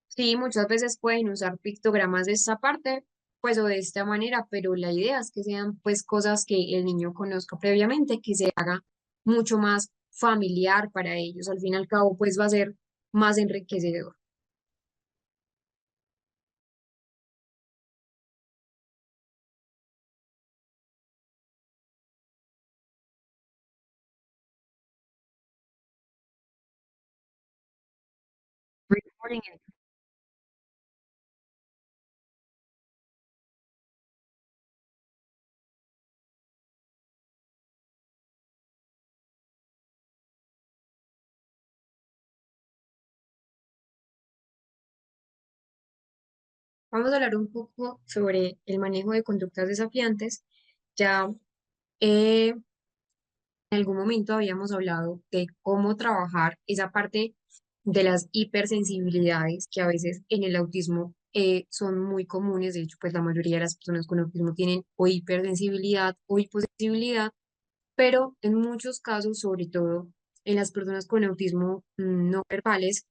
Sí, muchas veces pueden usar pictogramas de esta parte, pues o de esta manera, pero la idea es que sean pues cosas que el niño conozca previamente, que se haga mucho más familiar para ellos. Al fin y al cabo, pues va a ser más enriquecedor.
Recording in
Vamos a hablar un poco sobre el manejo de conductas desafiantes. Ya en algún momento habíamos hablado de cómo trabajar esa parte de las hipersensibilidades que a veces en el autismo son muy comunes. De hecho, pues la mayoría de las personas con autismo tienen o hipersensibilidad o hiposensibilidad, pero en muchos casos, sobre todo en las personas con autismo no verbales,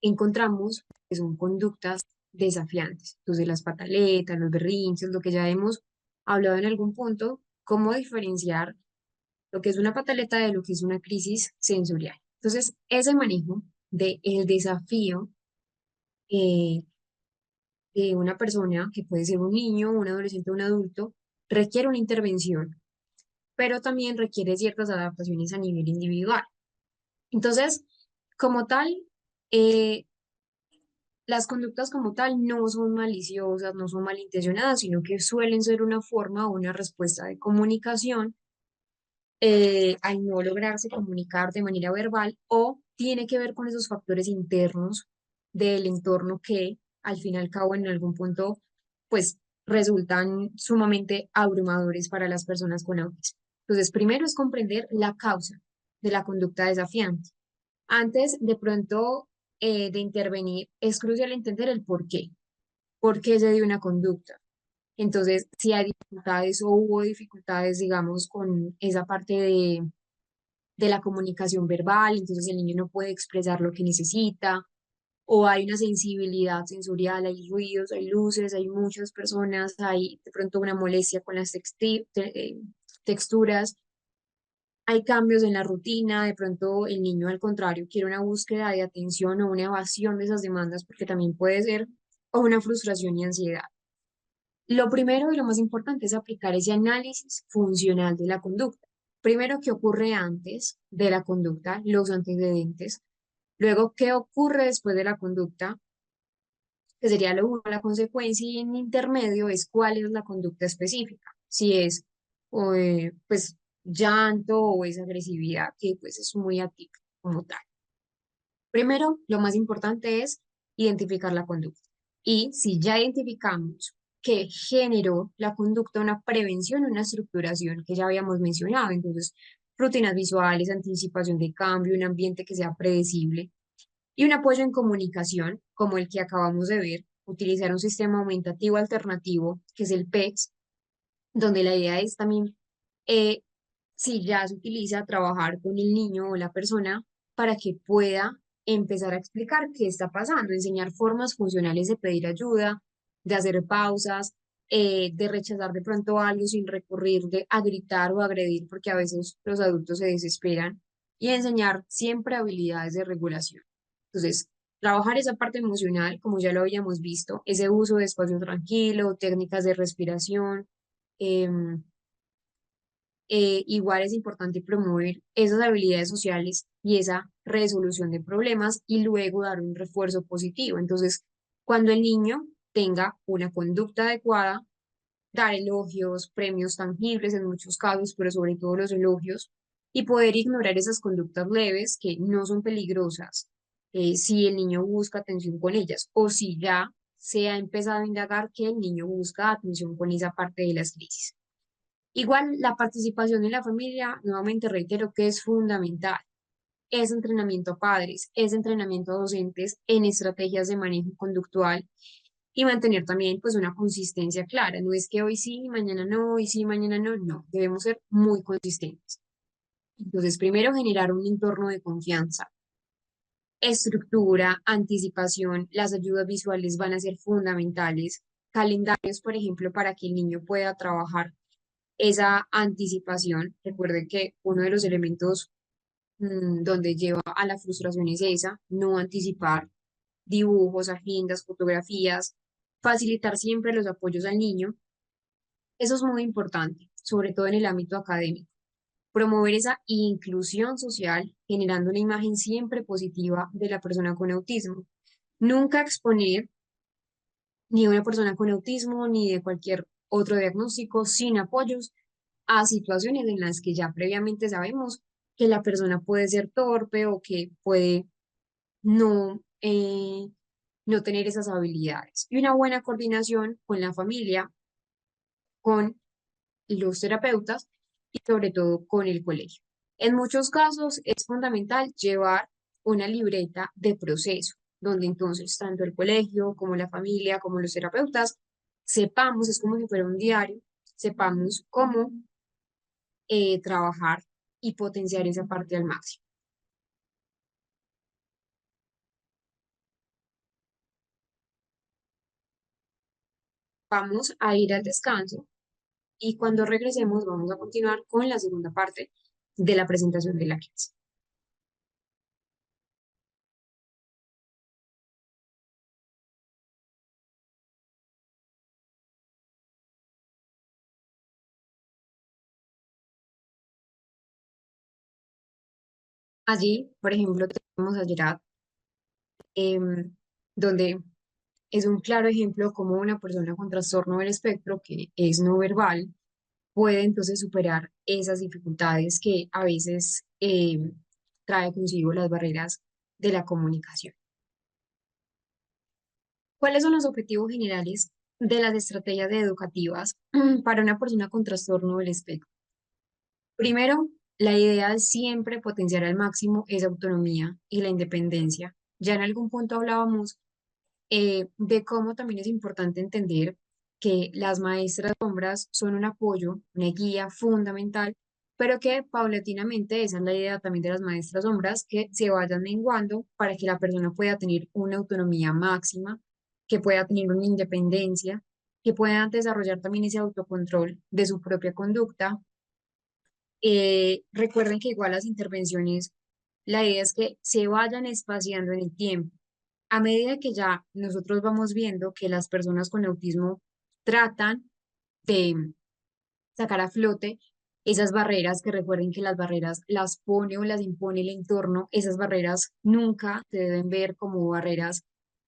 encontramos que son conductas desafiantes. Entonces, las pataletas, los berrinches, lo que ya hemos hablado en algún punto, cómo diferenciar lo que es una pataleta de lo que es una crisis sensorial. Entonces, ese manejo del desafío eh, de una persona, que puede ser un niño, un adolescente, un adulto, requiere una intervención, pero también requiere ciertas adaptaciones a nivel individual. Entonces, como tal, eh, las conductas como tal no son maliciosas, no son malintencionadas, sino que suelen ser una forma o una respuesta de comunicación al no lograrse comunicar de manera verbal o tiene que ver con esos factores internos del entorno que al fin y al cabo en algún punto pues resultan sumamente abrumadores para las personas con autismo. Entonces, primero es comprender la causa de la conducta desafiante. Antes de pronto de intervenir, es crucial entender el por qué se dio una conducta. Entonces, si hay dificultades o hubo dificultades, digamos, con esa parte de la comunicación verbal, entonces el niño no puede expresar lo que necesita, o hay una sensibilidad sensorial, hay ruidos, hay luces, hay muchas personas, hay de pronto una molestia con las texturas, hay cambios en la rutina, de pronto el niño al contrario quiere una búsqueda de atención o una evasión de esas demandas, porque también puede ser o una frustración y ansiedad. Lo primero y lo más importante es aplicar ese análisis funcional de la conducta. Primero, ¿qué ocurre antes de la conducta? Los antecedentes. Luego, ¿qué ocurre después de la conducta? Que sería lo uno, la consecuencia, y en intermedio es cuál es la conducta específica. Si es, pues, llanto o es agresividad, que pues es muy atípico como tal. Primero, lo más importante es identificar la conducta. Y si ya identificamos que generó la conducta una prevención, una estructuración que ya habíamos mencionado, entonces rutinas visuales, anticipación de cambio, un ambiente que sea predecible y un apoyo en comunicación, como el que acabamos de ver, utilizar un sistema aumentativo alternativo, que es el PECS, donde la idea es también, eh, si ya se utiliza, trabajar con el niño o la persona para que pueda empezar a explicar qué está pasando, enseñar formas funcionales de pedir ayuda, de hacer pausas, de rechazar de pronto algo sin recurrir a gritar o agredir, porque a veces los adultos se desesperan, y enseñar siempre habilidades de regulación. Entonces, trabajar esa parte emocional, como ya lo habíamos visto, ese uso de espacio tranquilo, técnicas de respiración, em, igual es importante promover esas habilidades sociales y esa resolución de problemas y luego dar un refuerzo positivo. Entonces, cuando el niño tenga una conducta adecuada, dar elogios, premios tangibles en muchos casos, pero sobre todo los elogios, y poder ignorar esas conductas leves que no son peligrosas si el niño busca atención con ellas o si ya se ha empezado a indagar que el niño busca atención con esa parte de las crisis. Igual la participación en la familia, nuevamente reitero que es fundamental. Es entrenamiento a padres, es entrenamiento a docentes en estrategias de manejo conductual y mantener también pues una consistencia clara. No es que hoy sí, mañana no, hoy sí, mañana no, no. Debemos ser muy consistentes. Entonces, primero generar un entorno de confianza. Estructura, anticipación, las ayudas visuales van a ser fundamentales. Calendarios, por ejemplo, para que el niño pueda trabajar esa anticipación. Recuerde que uno de los elementos donde lleva a la frustración es esa, no anticipar dibujos, agendas, fotografías, facilitar siempre los apoyos al niño. Eso es muy importante, sobre todo en el ámbito académico. Promover esa inclusión social, generando una imagen siempre positiva de la persona con autismo. Nunca exponer ni a una persona con autismo ni de cualquier otro diagnóstico sin apoyos a situaciones en las que ya previamente sabemos que la persona puede ser torpe o que puede no no tener esas habilidades. Y una buena coordinación con la familia, con los terapeutas y sobre todo con el colegio. En muchos casos es fundamental llevar una libreta de proceso, donde entonces tanto el colegio como la familia, como los terapeutas, sepamos, es como si fuera un diario, sepamos cómo trabajar y potenciar esa parte al máximo. Vamos a ir al descanso y cuando regresemos vamos a continuar con la segunda parte de la presentación de la clase. Allí, por ejemplo, tenemos a Gerard, donde es un claro ejemplo cómo una persona con trastorno del espectro, que es no verbal, puede entonces superar esas dificultades que a veces trae consigo las barreras de la comunicación. ¿Cuáles son los objetivos generales de las estrategias educativas para una persona con trastorno del espectro? Primero, la idea es siempre potenciar al máximo esa autonomía y la independencia. Ya en algún punto hablábamos de cómo también es importante entender que las maestras sombras son un apoyo, una guía fundamental, pero que paulatinamente, esa es la idea también de las maestras sombras, que se vayan menguando para que la persona pueda tener una autonomía máxima, que pueda tener una independencia, que pueda desarrollar también ese autocontrol de su propia conducta. Recuerden que igual las intervenciones, la idea es que se vayan espaciando en el tiempo. A medida que ya nosotros vamos viendo que las personas con autismo tratan de sacar a flote esas barreras, que recuerden que las barreras las pone o las impone el entorno, esas barreras nunca se deben ver como barreras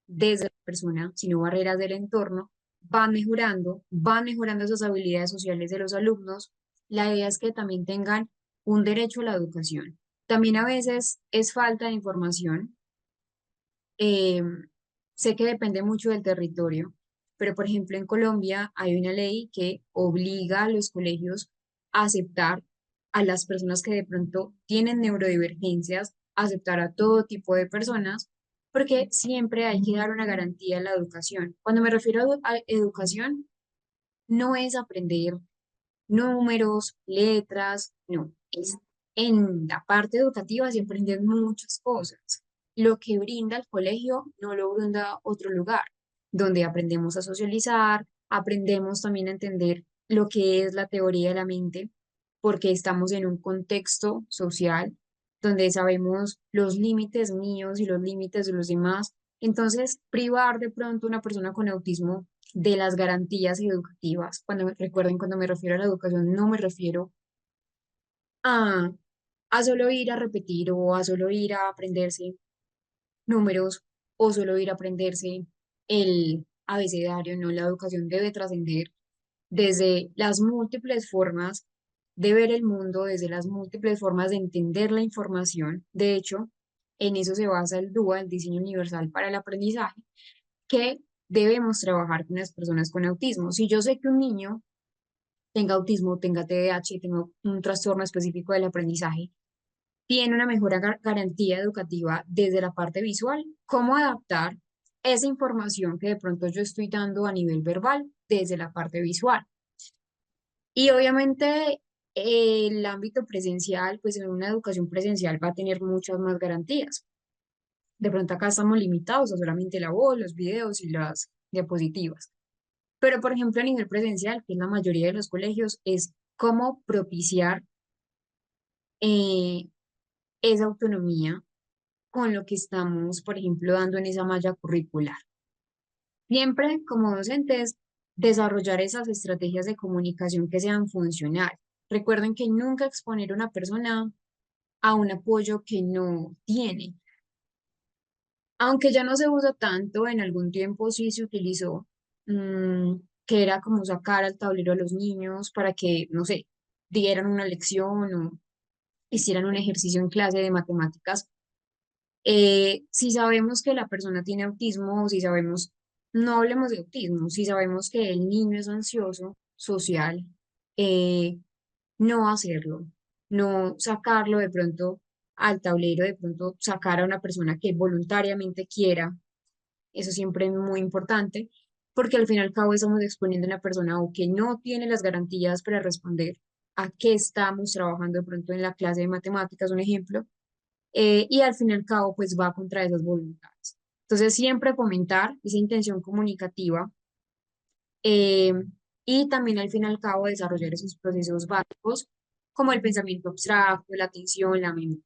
desde la persona, sino barreras del entorno, van mejorando esas habilidades sociales de los alumnos. La idea es que también tengan un derecho a la educación. También a veces es falta de información. eh, Sé que depende mucho del territorio, pero por ejemplo en Colombia hay una ley que obliga a los colegios a aceptar a las personas que de pronto tienen neurodivergencias, a aceptar a todo tipo de personas, porque siempre hay que dar una garantía a la educación. Cuando me refiero a educación, no es aprender números, letras, no, es en la parte educativa se aprenden muchas cosas. Lo que brinda el colegio no lo brinda otro lugar, donde aprendemos a socializar, aprendemos también a entender lo que es la teoría de la mente, porque estamos en un contexto social donde sabemos los límites míos y los límites de los demás. Entonces, privar de pronto a una persona con autismo de las garantías educativas. Recuerden, cuando me refiero a la educación, no me refiero a, a solo ir a repetir o a solo ir a aprenderse números o solo ir a aprenderse el abecedario, no, la educación debe trascender desde las múltiples formas de ver el mundo, desde las múltiples formas de entender la información. De hecho, en eso se basa el DUA, el diseño universal para el aprendizaje, que debemos trabajar con las personas con autismo. Si yo sé que un niño tenga autismo, tenga TDAH, tenga un trastorno específico del aprendizaje, tiene una mejor garantía educativa desde la parte visual, cómo adaptar esa información que de pronto yo estoy dando a nivel verbal desde la parte visual. Y obviamente el ámbito presencial, pues en una educación presencial va a tener muchas más garantías. De pronto acá estamos limitados a solamente la voz, los videos y las diapositivas. Pero, por ejemplo, a nivel presencial, que es la mayoría de los colegios, es cómo propiciar eh, esa autonomía con lo que estamos, por ejemplo, dando en esa malla curricular. Siempre, como docentes, desarrollar esas estrategias de comunicación que sean funcionales. Recuerden que nunca exponer a una persona a un apoyo que no tiene. Aunque ya no se usa tanto, en algún tiempo sí se utilizó, mm, que era como sacar al tablero a los niños para que, no sé, dieran una lección o hicieran un ejercicio en clase de matemáticas. Si sabemos que la persona tiene autismo o si sabemos, no hablemos de autismo, si sabemos que el niño es ansioso, social, eh, no hacerlo, no sacarlo de pronto al tablero, de pronto sacar a una persona que voluntariamente quiera, eso siempre es muy importante, porque al fin y al cabo estamos exponiendo a una persona o que no tiene las garantías para responder a qué estamos trabajando de pronto en la clase de matemáticas, un ejemplo, y al fin y al cabo pues va contra esas voluntades. Entonces siempre fomentar esa intención comunicativa eh, y también al fin y al cabo desarrollar esos procesos básicos como el pensamiento abstracto, la atención, la memoria.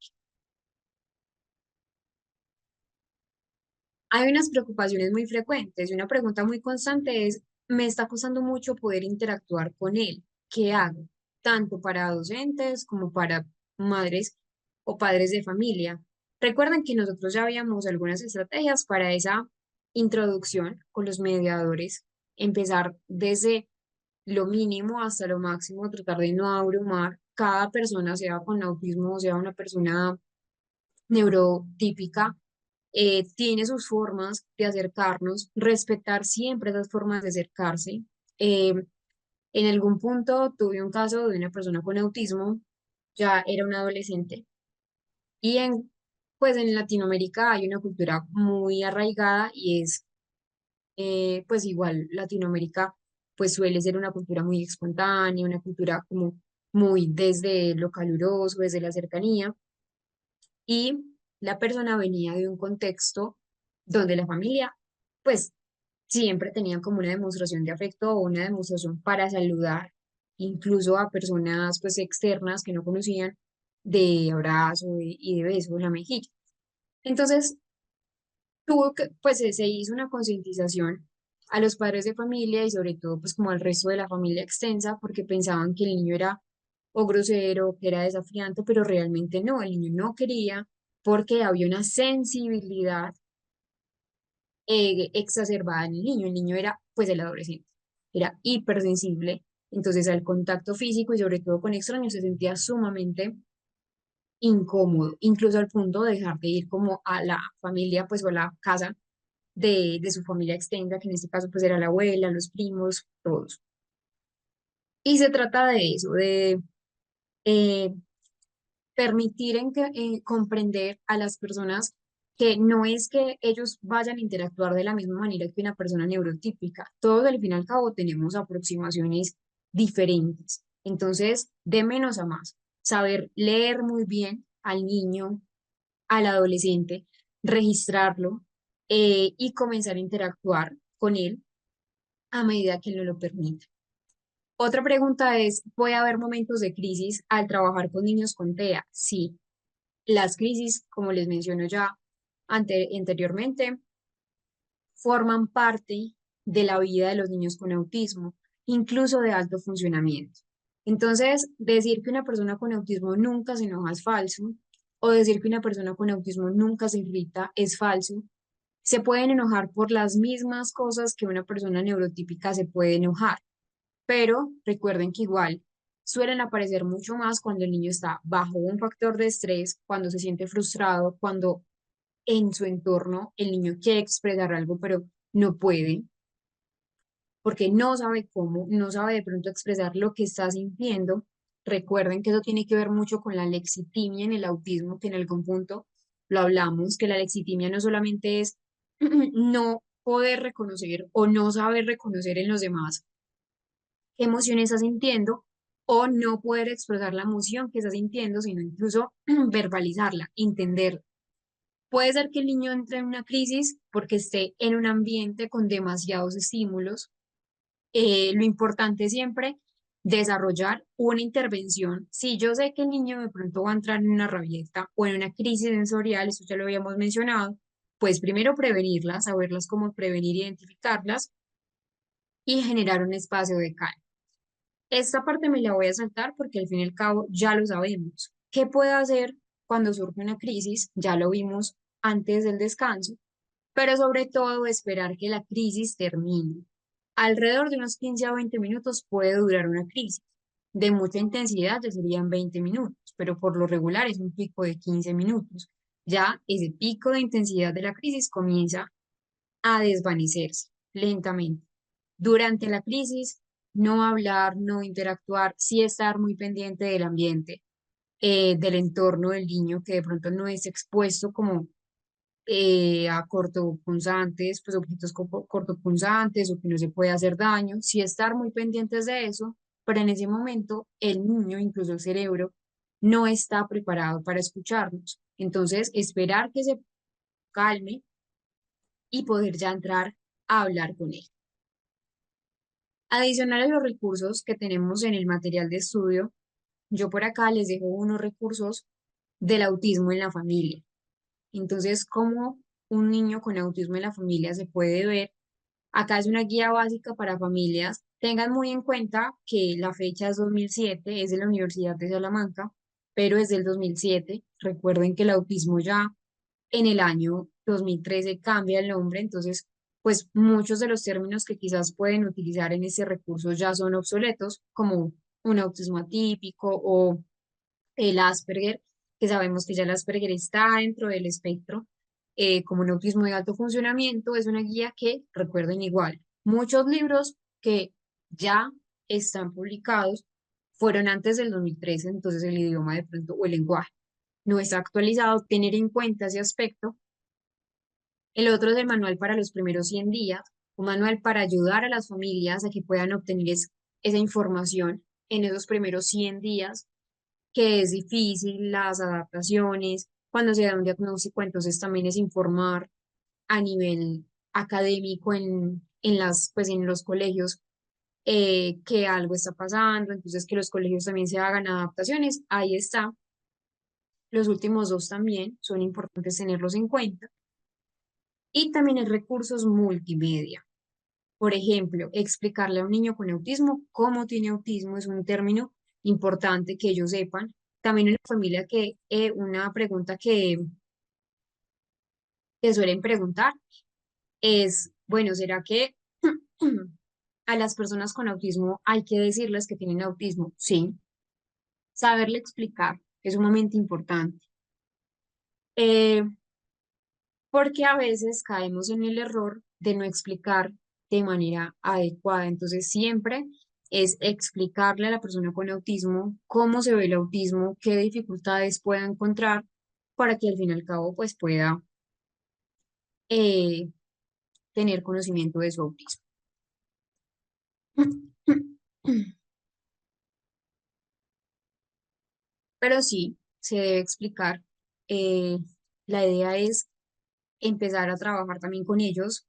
Hay unas preocupaciones muy frecuentes y una pregunta muy constante es, me está costando mucho poder interactuar con él. ¿Qué hago? Tanto para docentes como para madres o padres de familia. Recuerden que nosotros ya habíamos algunas estrategias para esa introducción con los mediadores, empezar desde lo mínimo hasta lo máximo, tratar de no abrumar cada persona, sea con autismo o sea una persona neurotípica, tiene sus formas de acercarnos, respetar siempre esas formas de acercarse. Eh, en algún punto tuve un caso de una persona con autismo, ya era un adolescente, y pues en Latinoamérica hay una cultura muy arraigada y es, pues igual Latinoamérica, pues suele ser una cultura muy espontánea, una cultura como muy desde lo caluroso, desde la cercanía y la persona venía de un contexto donde la familia, pues, siempre tenía como una demostración de afecto o una demostración para saludar, incluso a personas, pues, externas que no conocían, de abrazo y de beso en la mejilla. Entonces, tuvo que, pues, se hizo una concientización a los padres de familia y sobre todo, pues, como al resto de la familia extensa, porque pensaban que el niño era o grosero, que era desafiante, pero realmente no, el niño no quería porque había una sensibilidad exacerbada en el niño era pues el adolescente, era hipersensible, entonces al contacto físico y sobre todo con extraños se sentía sumamente incómodo, incluso al punto de dejar de ir como a la familia pues o a la casa de su familia extensa, que en este caso pues era la abuela, los primos, todos. Y se trata de eso, de eh, permitir comprender a las personas que no es que ellos vayan a interactuar de la misma manera que una persona neurotípica. Todos al fin y al cabo tenemos aproximaciones diferentes. Entonces, de menos a más, saber leer muy bien al niño, al adolescente, registrarlo y comenzar a interactuar con él a medida que él lo permita. Otra pregunta es, ¿puede haber momentos de crisis al trabajar con niños con TEA? Sí, las crisis, como les menciono ya anteriormente, forman parte de la vida de los niños con autismo, incluso de alto funcionamiento. Entonces, decir que una persona con autismo nunca se enoja es falso, o decir que una persona con autismo nunca se irrita es falso. Se pueden enojar por las mismas cosas que una persona neurotípica se puede enojar, pero recuerden que igual suelen aparecer mucho más cuando el niño está bajo un factor de estrés, cuando se siente frustrado, cuando en su entorno el niño quiere expresar algo, pero no puede, porque no sabe cómo, no sabe de pronto expresar lo que está sintiendo. Recuerden que eso tiene que ver mucho con la lexitimia en el autismo, que en algún punto lo hablamos, que la lexitimia no solamente es no poder reconocer o no saber reconocer en los demás qué emoción está sintiendo o no poder expresar la emoción que está sintiendo, sino incluso verbalizarla, entender. Puede ser que el niño entre en una crisis porque esté en un ambiente con demasiados estímulos. Lo importante siempre desarrollar una intervención. Si yo sé que el niño de pronto va a entrar en una rabieta o en una crisis sensorial, eso ya lo habíamos mencionado, pues primero prevenirlas, saberlas cómo prevenir, identificarlas y generar un espacio de calma. Esta parte me la voy a saltar porque al fin y al cabo ya lo sabemos. ¿Qué puede hacer cuando surge una crisis? Ya lo vimos antes del descanso, pero sobre todo esperar que la crisis termine. Alrededor de unos 15 a 20 minutos puede durar una crisis. De mucha intensidad ya serían 20 minutos, pero por lo regular es un pico de 15 minutos. ya ese pico de intensidad de la crisis comienza a desvanecerse lentamente. Durante la crisis, no hablar, no interactuar, sí estar muy pendiente del ambiente, del entorno del niño que de pronto no es expuesto como a cortopunzantes, pues objetos cortopunzantes o que no se puede hacer daño, sí estar muy pendientes de eso, pero en ese momento el niño, incluso el cerebro, no está preparado para escucharnos. Entonces, esperar que se calme y poder ya entrar a hablar con él. Adicional a los recursos que tenemos en el material de estudio, yo por acá les dejo unos recursos del autismo en la familia. Entonces, cómo un niño con autismo en la familia se puede ver. Acá es una guía básica para familias. Tengan muy en cuenta que la fecha es 2007, es de la Universidad de Salamanca, pero es del 2007. Recuerden que el autismo ya en el año 2013 cambia el nombre, entonces, pues muchos de los términos que quizás pueden utilizar en ese recurso ya son obsoletos, como un autismo atípico o el Asperger, que sabemos que ya el Asperger está dentro del espectro, como un autismo de alto funcionamiento, es una guía que, recuerden igual, muchos libros que ya están publicados fueron antes del 2013, entonces el idioma de pronto o el lenguaje no está actualizado, tener en cuenta ese aspecto. El otro es el manual para los primeros 100 días, un manual para ayudar a las familias a que puedan obtener esa información en esos primeros 100 días, que es difícil, las adaptaciones, cuando se da un diagnóstico, entonces también es informar a nivel académico pues en los colegios que algo está pasando, entonces que los colegios también se hagan adaptaciones, ahí está. Los últimos dos también son importantes tenerlos en cuenta. Y también hay recursos multimedia. Por ejemplo, explicarle a un niño con autismo cómo tiene autismo es un término importante que ellos sepan. También en la familia que una pregunta que suelen preguntar es, bueno, ¿será que a las personas con autismo hay que decirles que tienen autismo? Sí, saberle explicar es sumamente importante. Eh, Porque a veces caemos en el error de no explicar de manera adecuada. Entonces, siempre es explicarle a la persona con autismo cómo se ve el autismo, qué dificultades pueda encontrar para que al fin y al cabo pues pueda eh, tener conocimiento de su autismo. Pero sí, se debe explicar. Eh, la idea es empezar a trabajar también con ellos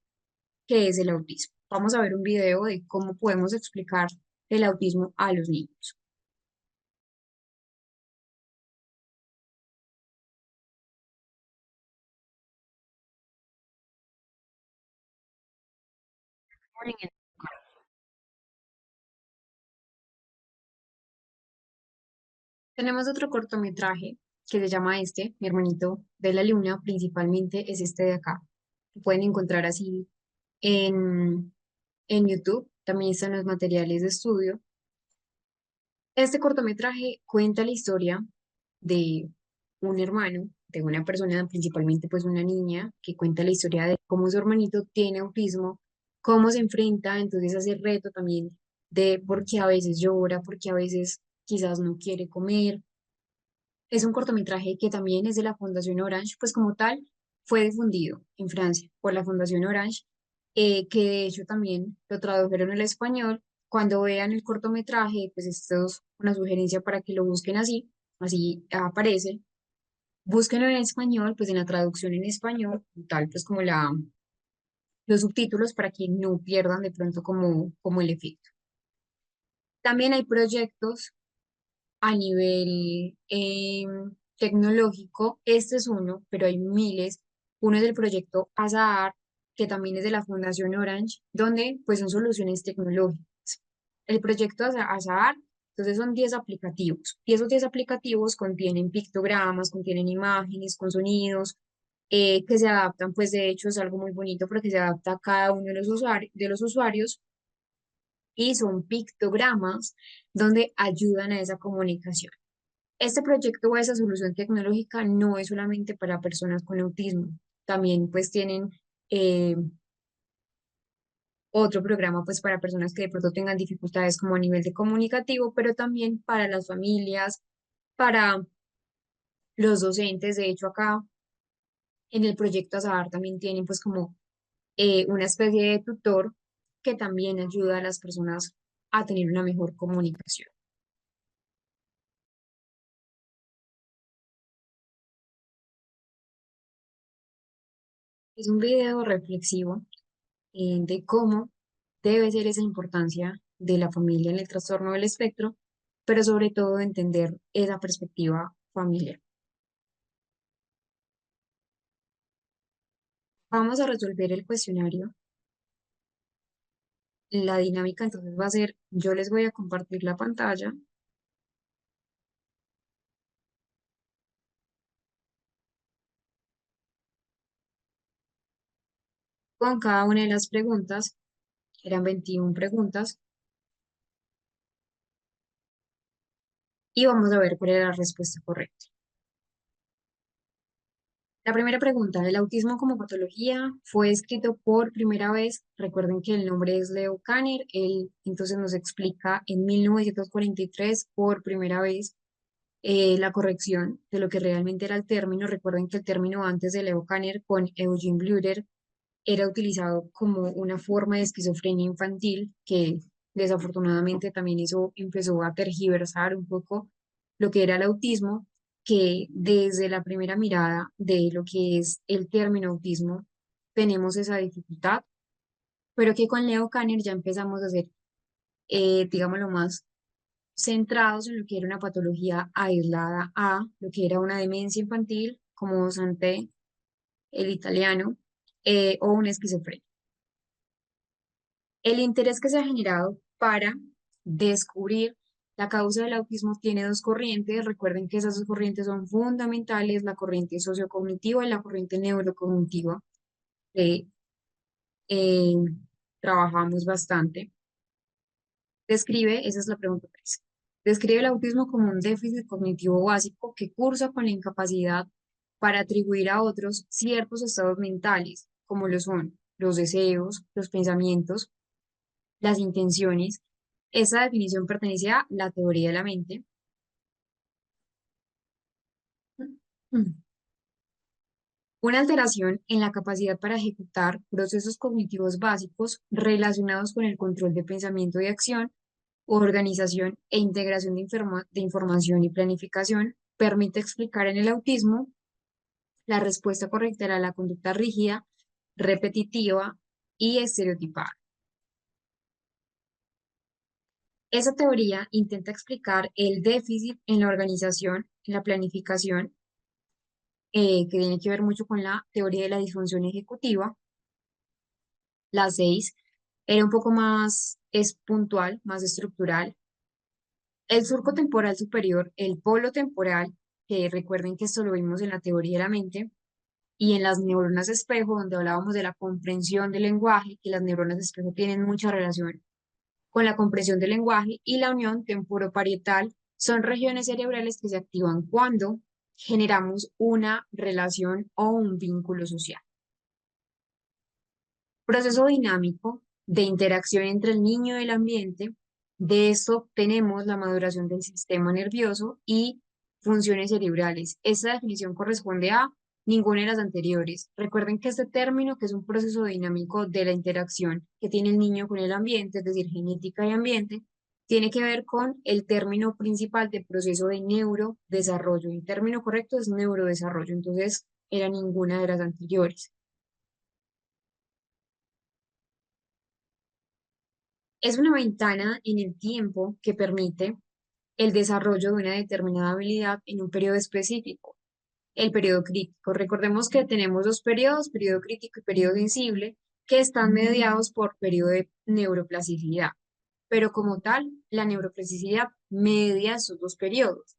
qué es el autismo. Vamos a ver un video de cómo podemos explicar el autismo a los niños.
Morning in
Tenemos otro cortometraje que se llama Mi hermanito de la luna, principalmente es este de acá. Lo pueden encontrar así en, en YouTube, también están los materiales de estudio. Este cortometraje cuenta la historia de un hermano, de una persona, principalmente pues una niña, que cuenta la historia de cómo su hermanito tiene autismo, cómo se enfrenta, entonces hace reto también de por qué a veces llora, por qué a veces quizás no quiere comer. Es un cortometraje que también es de la Fundación Orange, pues como tal fue difundido en Francia por la Fundación Orange, que de hecho también lo tradujeron al español. Cuando vean el cortometraje, pues esto es una sugerencia para que lo busquen así, así aparece. Búsquenlo en español, pues en la traducción en español, tal pues como los subtítulos para que no pierdan de pronto como el efecto. También hay proyectos a nivel tecnológico. Este es uno, pero hay miles. Uno es el proyecto ASAAR, que también es de la Fundación Orange, donde pues son soluciones tecnológicas. El proyecto ASAAR, entonces son 10 aplicativos. Y esos 10 aplicativos contienen pictogramas, contienen imágenes con sonidos, que se adaptan, pues de hecho es algo muy bonito porque se adapta a cada uno de los usuarios y son pictogramas donde ayudan a esa comunicación. Este proyecto o esa solución tecnológica no es solamente para personas con autismo, también pues tienen eh, otro programa pues para personas que de pronto tengan dificultades como a nivel de comunicativo, pero también para las familias, para los docentes. De hecho, acá en el proyecto Azahar también tienen pues como una especie de tutor que también ayuda a las personas a tener una mejor comunicación. Es un video reflexivo de cómo debe ser esa importancia de la familia en el trastorno del espectro, pero sobre todo entender esa perspectiva familiar. Vamos a resolver el cuestionario. La dinámica entonces va a ser, yo les voy a compartir la pantalla con cada una de las preguntas, eran 21 preguntas, y vamos a ver cuál era la respuesta correcta. La primera pregunta, ¿el autismo como patología fue escrito por primera vez? Recuerden que el nombre es Leo Kanner, él entonces nos explica en 1943 por primera vez la corrección de lo que realmente era el término. Recuerden que el término antes de Leo Kanner con Eugene Bleuler era utilizado como una forma de esquizofrenia infantil, que desafortunadamente también eso empezó a tergiversar un poco lo que era el autismo, que desde la primera mirada de lo que es el término autismo tenemos esa dificultad, pero que con Leo Kanner ya empezamos a ser, digámoslo, más centrados en lo que era una patología aislada a lo que era una demencia infantil, como Santé, el italiano, o una esquizofrenia. El interés que se ha generado para descubrir la causa del autismo tiene dos corrientes. Recuerden que esas dos corrientes son fundamentales, la corriente sociocognitiva y la corriente neurocognitiva, que eh, trabajamos bastante. Describe, esa es la pregunta 3. Describe el autismo como un déficit cognitivo básico que cursa con la incapacidad para atribuir a otros ciertos estados mentales, como lo son los deseos, los pensamientos, las intenciones. Esa definición pertenece a la teoría de la mente. Una alteración en la capacidad para ejecutar procesos cognitivos básicos relacionados con el control de pensamiento y acción, organización e integración de información y planificación, permite explicar en el autismo. La respuesta correcta era la conducta rígida, repetitiva y estereotipada. Esa teoría intenta explicar el déficit en la organización, en la planificación, que tiene que ver mucho con la teoría de la disfunción ejecutiva. La 6 era un poco más, es puntual, más estructural. El surco temporal superior, el polo temporal, que recuerden que esto lo vimos en la teoría de la mente, y en las neuronas espejo, donde hablábamos de la comprensión del lenguaje, que las neuronas espejo tienen mucha relación con la comprensión del lenguaje, y la unión temporoparietal son regiones cerebrales que se activan cuando generamos una relación o un vínculo social. Proceso dinámico de interacción entre el niño y el ambiente. De esto obtenemos la maduración del sistema nervioso y funciones cerebrales. Esta definición corresponde a ninguna de las anteriores. Recuerden que este término, que es un proceso dinámico de la interacción que tiene el niño con el ambiente, es decir, genética y ambiente, tiene que ver con el término principal de proceso de neurodesarrollo. El término correcto es neurodesarrollo, entonces era ninguna de las anteriores. Es una ventana en el tiempo que permite el desarrollo de una determinada habilidad en un periodo específico, el periodo crítico. Recordemos que tenemos dos periodos, periodo crítico y periodo sensible, que están mediados por periodo de neuroplasticidad. Pero como tal, la neuroplasticidad media esos dos periodos.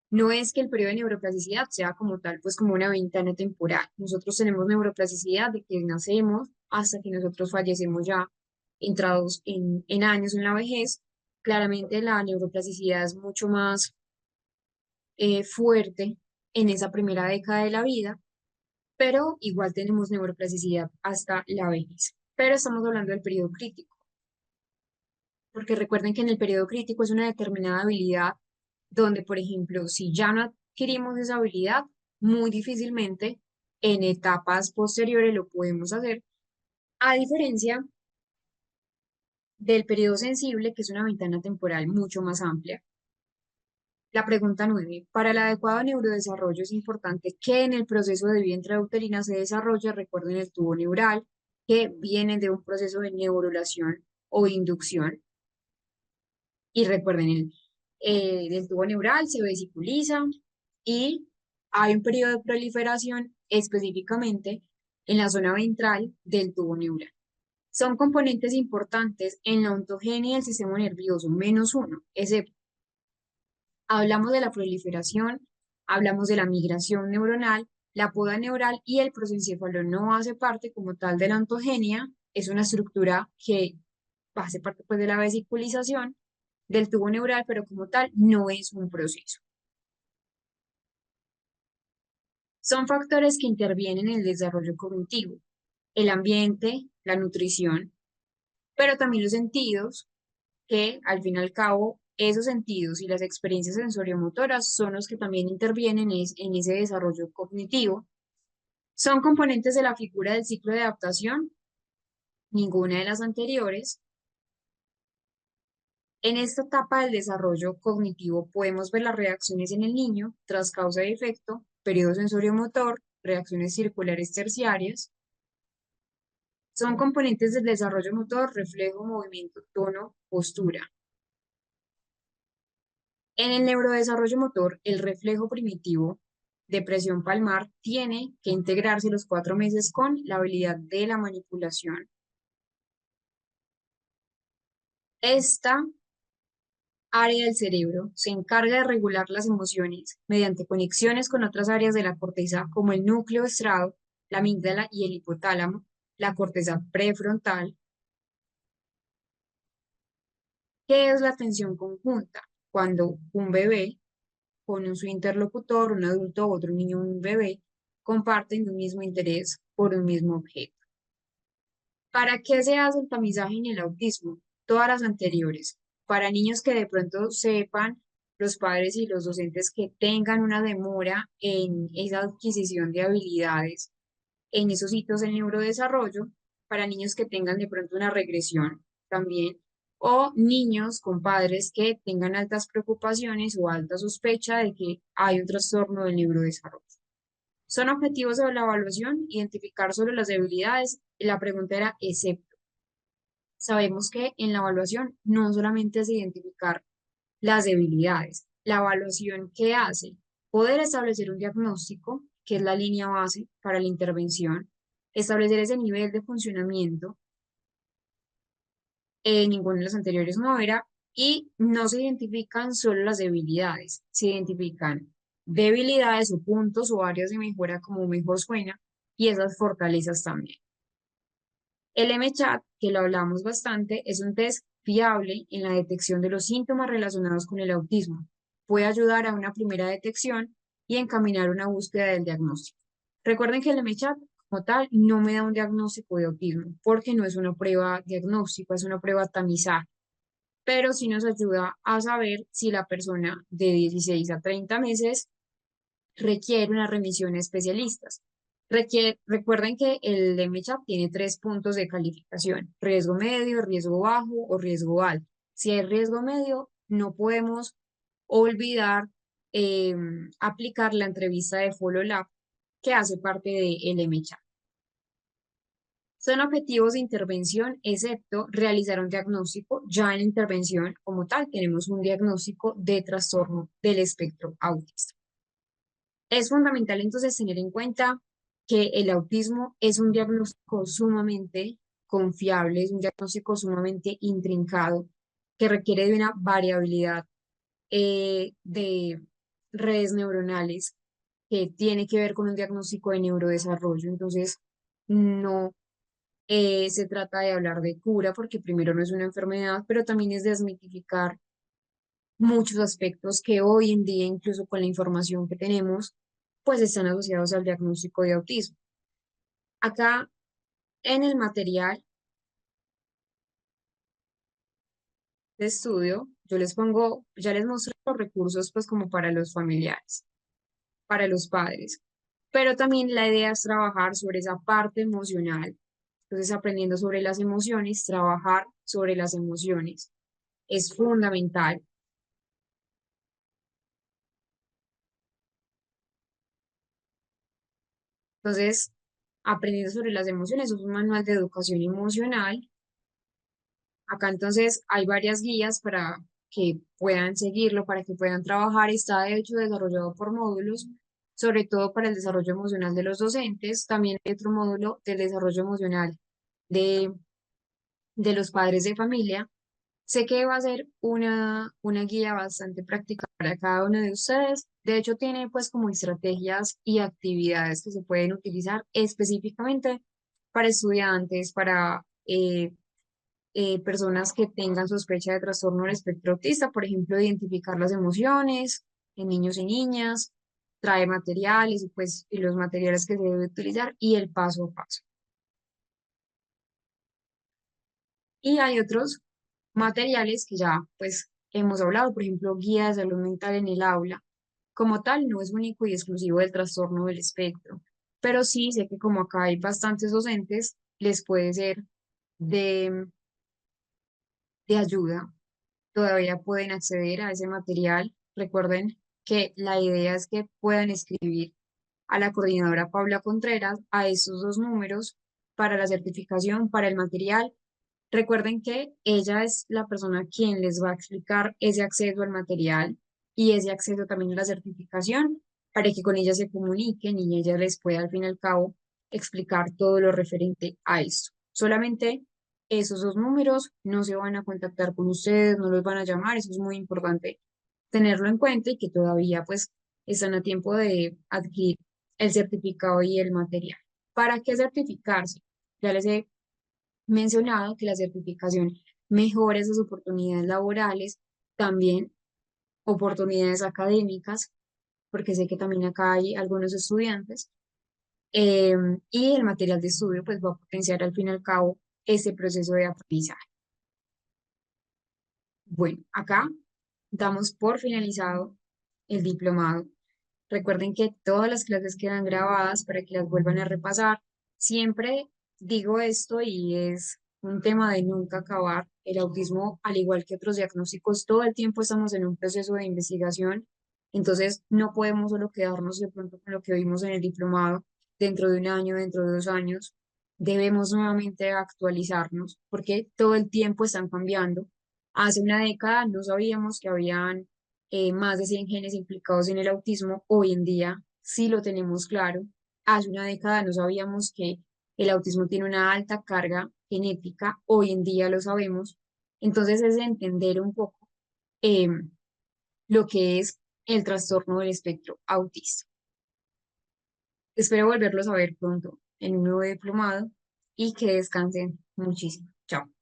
No es que el periodo de neuroplasticidad sea como tal, pues como una ventana temporal. Nosotros tenemos neuroplasticidad de que nacemos hasta que nosotros fallecemos ya entrados en años en la vejez. Claramente la neuroplasticidad es mucho más fuerte en esa primera década de la vida, pero igual tenemos neuroplasticidad hasta la vejez. Pero estamos hablando del periodo crítico, porque recuerden que en el periodo crítico es una determinada habilidad donde, por ejemplo, si ya no adquirimos esa habilidad, muy difícilmente en etapas posteriores lo podemos hacer, a diferencia del periodo sensible, que es una ventana temporal mucho más amplia. La pregunta 9. Para el adecuado neurodesarrollo es importante que en el proceso de vida intrauterina se desarrolle, recuerden, el tubo neural, que viene de un proceso de neurulación o inducción. Y recuerden, del tubo neural se vesiculiza y hay un periodo de proliferación específicamente en la zona ventral del tubo neural. Son componentes importantes en la ontogenia del sistema nervioso, menos uno, excepto hablamos de la proliferación, hablamos de la migración neuronal, la poda neural y el prosencéfalo no hace parte como tal de la ontogenia, es una estructura que hace parte pues de la vesiculización del tubo neural, pero como tal no es un proceso. Son factores que intervienen en el desarrollo cognitivo, el ambiente, la nutrición, pero también los sentidos, que al fin y al cabo esos sentidos y las experiencias sensoriomotoras son los que también intervienen en ese desarrollo cognitivo. ¿Son componentes de la figura del ciclo de adaptación? Ninguna de las anteriores. En esta etapa del desarrollo cognitivo podemos ver las reacciones en el niño tras causa y efecto, periodo sensoriomotor, reacciones circulares terciarias. Son componentes del desarrollo motor, reflejo, movimiento, tono, postura. En el neurodesarrollo motor, el reflejo primitivo de presión palmar tiene que integrarse los 4 meses con la habilidad de la manipulación. Esta área del cerebro se encarga de regular las emociones mediante conexiones con otras áreas de la corteza como el núcleo estriado, la amígdala y el hipotálamo, la corteza prefrontal. ¿Qué es la atención conjunta? Cuando un bebé con su interlocutor, un adulto, otro niño, un bebé, comparten un mismo interés por un mismo objeto. ¿Para qué se hace el tamizaje en el autismo? Todas las anteriores. Para niños que de pronto sepan, los padres y los docentes que tengan una demora en esa adquisición de habilidades, en esos hitos del neurodesarrollo, para niños que tengan de pronto una regresión también, o niños con padres que tengan altas preocupaciones o alta sospecha de que hay un trastorno del neurodesarrollo. Son objetivos de la evaluación, identificar solo las debilidades. La pregunta era, excepto. Sabemos que en la evaluación no solamente es identificar las debilidades, la evaluación que hace, poder establecer un diagnóstico, que es la línea base para la intervención, establecer ese nivel de funcionamiento, ninguno de los anteriores no era, y no se identifican solo las debilidades, se identifican debilidades o puntos o áreas de mejora como mejor suena, y esas fortalezas también. El MChat, que lo hablamos bastante, es un test fiable en la detección de los síntomas relacionados con el autismo. Puede ayudar a una primera detección y encaminar una búsqueda del diagnóstico. Recuerden que el MChat, como tal, no me da un diagnóstico de autismo, porque no es una prueba diagnóstica, es una prueba tamizaje, pero sí nos ayuda a saber si la persona de 16 a 30 meses requiere una remisión a especialistas. Recuerden que el MCHAP tiene 3 puntos de calificación: riesgo medio, riesgo bajo o riesgo alto. Si hay riesgo medio, no podemos olvidar eh, aplicar la entrevista de follow-up que hace parte del MCHAP. Son objetivos de intervención, excepto realizar un diagnóstico. Ya en la intervención como tal tenemos un diagnóstico de trastorno del espectro autista. Es fundamental entonces tener en cuenta que el autismo es un diagnóstico sumamente confiable, es un diagnóstico sumamente intrincado que requiere de una variabilidad de redes neuronales que tiene que ver con un diagnóstico de neurodesarrollo. Entonces, no se trata de hablar de cura porque primero no es una enfermedad, pero también es desmitificar muchos aspectos que hoy en día, incluso con la información que tenemos, pues están asociados al diagnóstico de autismo. Acá en el material de estudio, yo les pongo, ya les mostré los recursos pues como para los familiares, para los padres, pero también la idea es trabajar sobre esa parte emocional. Entonces, aprendiendo sobre las emociones, trabajar sobre las emociones es fundamental. Entonces, aprendiendo sobre las emociones, es un manual de educación emocional. Acá entonces hay varias guías para que puedan seguirlo, para que puedan trabajar. Está de hecho desarrollado por módulos, sobre todo para el desarrollo emocional de los docentes. También hay otro módulo del desarrollo emocional de, de los padres de familia. Sé que va a ser una guía bastante práctica para cada uno de ustedes. De hecho, tiene pues como estrategias y actividades que se pueden utilizar específicamente para estudiantes, para personas que tengan sospecha de trastorno del espectro autista, por ejemplo, identificar las emociones en niños y niñas, trae materiales y pues y los materiales que se debe utilizar y el paso a paso. Y hay otros materiales que ya pues hemos hablado, por ejemplo, guía de salud mental en el aula. Como tal, no es único y exclusivo del trastorno del espectro, pero sí sé que como acá hay bastantes docentes, les puede ser de, de ayuda. Todavía pueden acceder a ese material. Recuerden que la idea es que puedan escribir a la coordinadora Paula Contreras a esos dos números para la certificación, para el material. Recuerden que ella es la persona quien les va a explicar ese acceso al material y ese acceso también a la certificación para que con ella se comuniquen y ella les pueda al fin y al cabo explicar todo lo referente a esto. Solamente esos dos números no se van a contactar con ustedes, no los van a llamar, eso es muy importante tenerlo en cuenta y que todavía pues están a tiempo de adquirir el certificado y el material. ¿Para qué certificarse? Ya les he mencionado que la certificación mejora esas oportunidades laborales, también oportunidades académicas, porque sé que también acá hay algunos estudiantes, eh, y el material de estudio pues va a potenciar al fin y al cabo ese proceso de aprendizaje. Bueno, acá damos por finalizado el diplomado. Recuerden que todas las clases quedan grabadas para que las vuelvan a repasar. Siempre digo esto y es un tema de nunca acabar. El autismo, al igual que otros diagnósticos, todo el tiempo estamos en un proceso de investigación. Entonces, no podemos solo quedarnos de pronto con lo que vimos en el diplomado dentro de un año, dentro de 2 años. Debemos nuevamente actualizarnos porque todo el tiempo están cambiando. Hace una década no sabíamos que habían más de 100 genes implicados en el autismo. Hoy en día sí lo tenemos claro. Hace una década no sabíamos que el autismo tiene una alta carga genética. Hoy en día lo sabemos. Entonces es de entender un poco eh, lo que es el trastorno del espectro autista. Espero volverlos a ver pronto en un nuevo diplomado y que descansen muchísimo. Chao.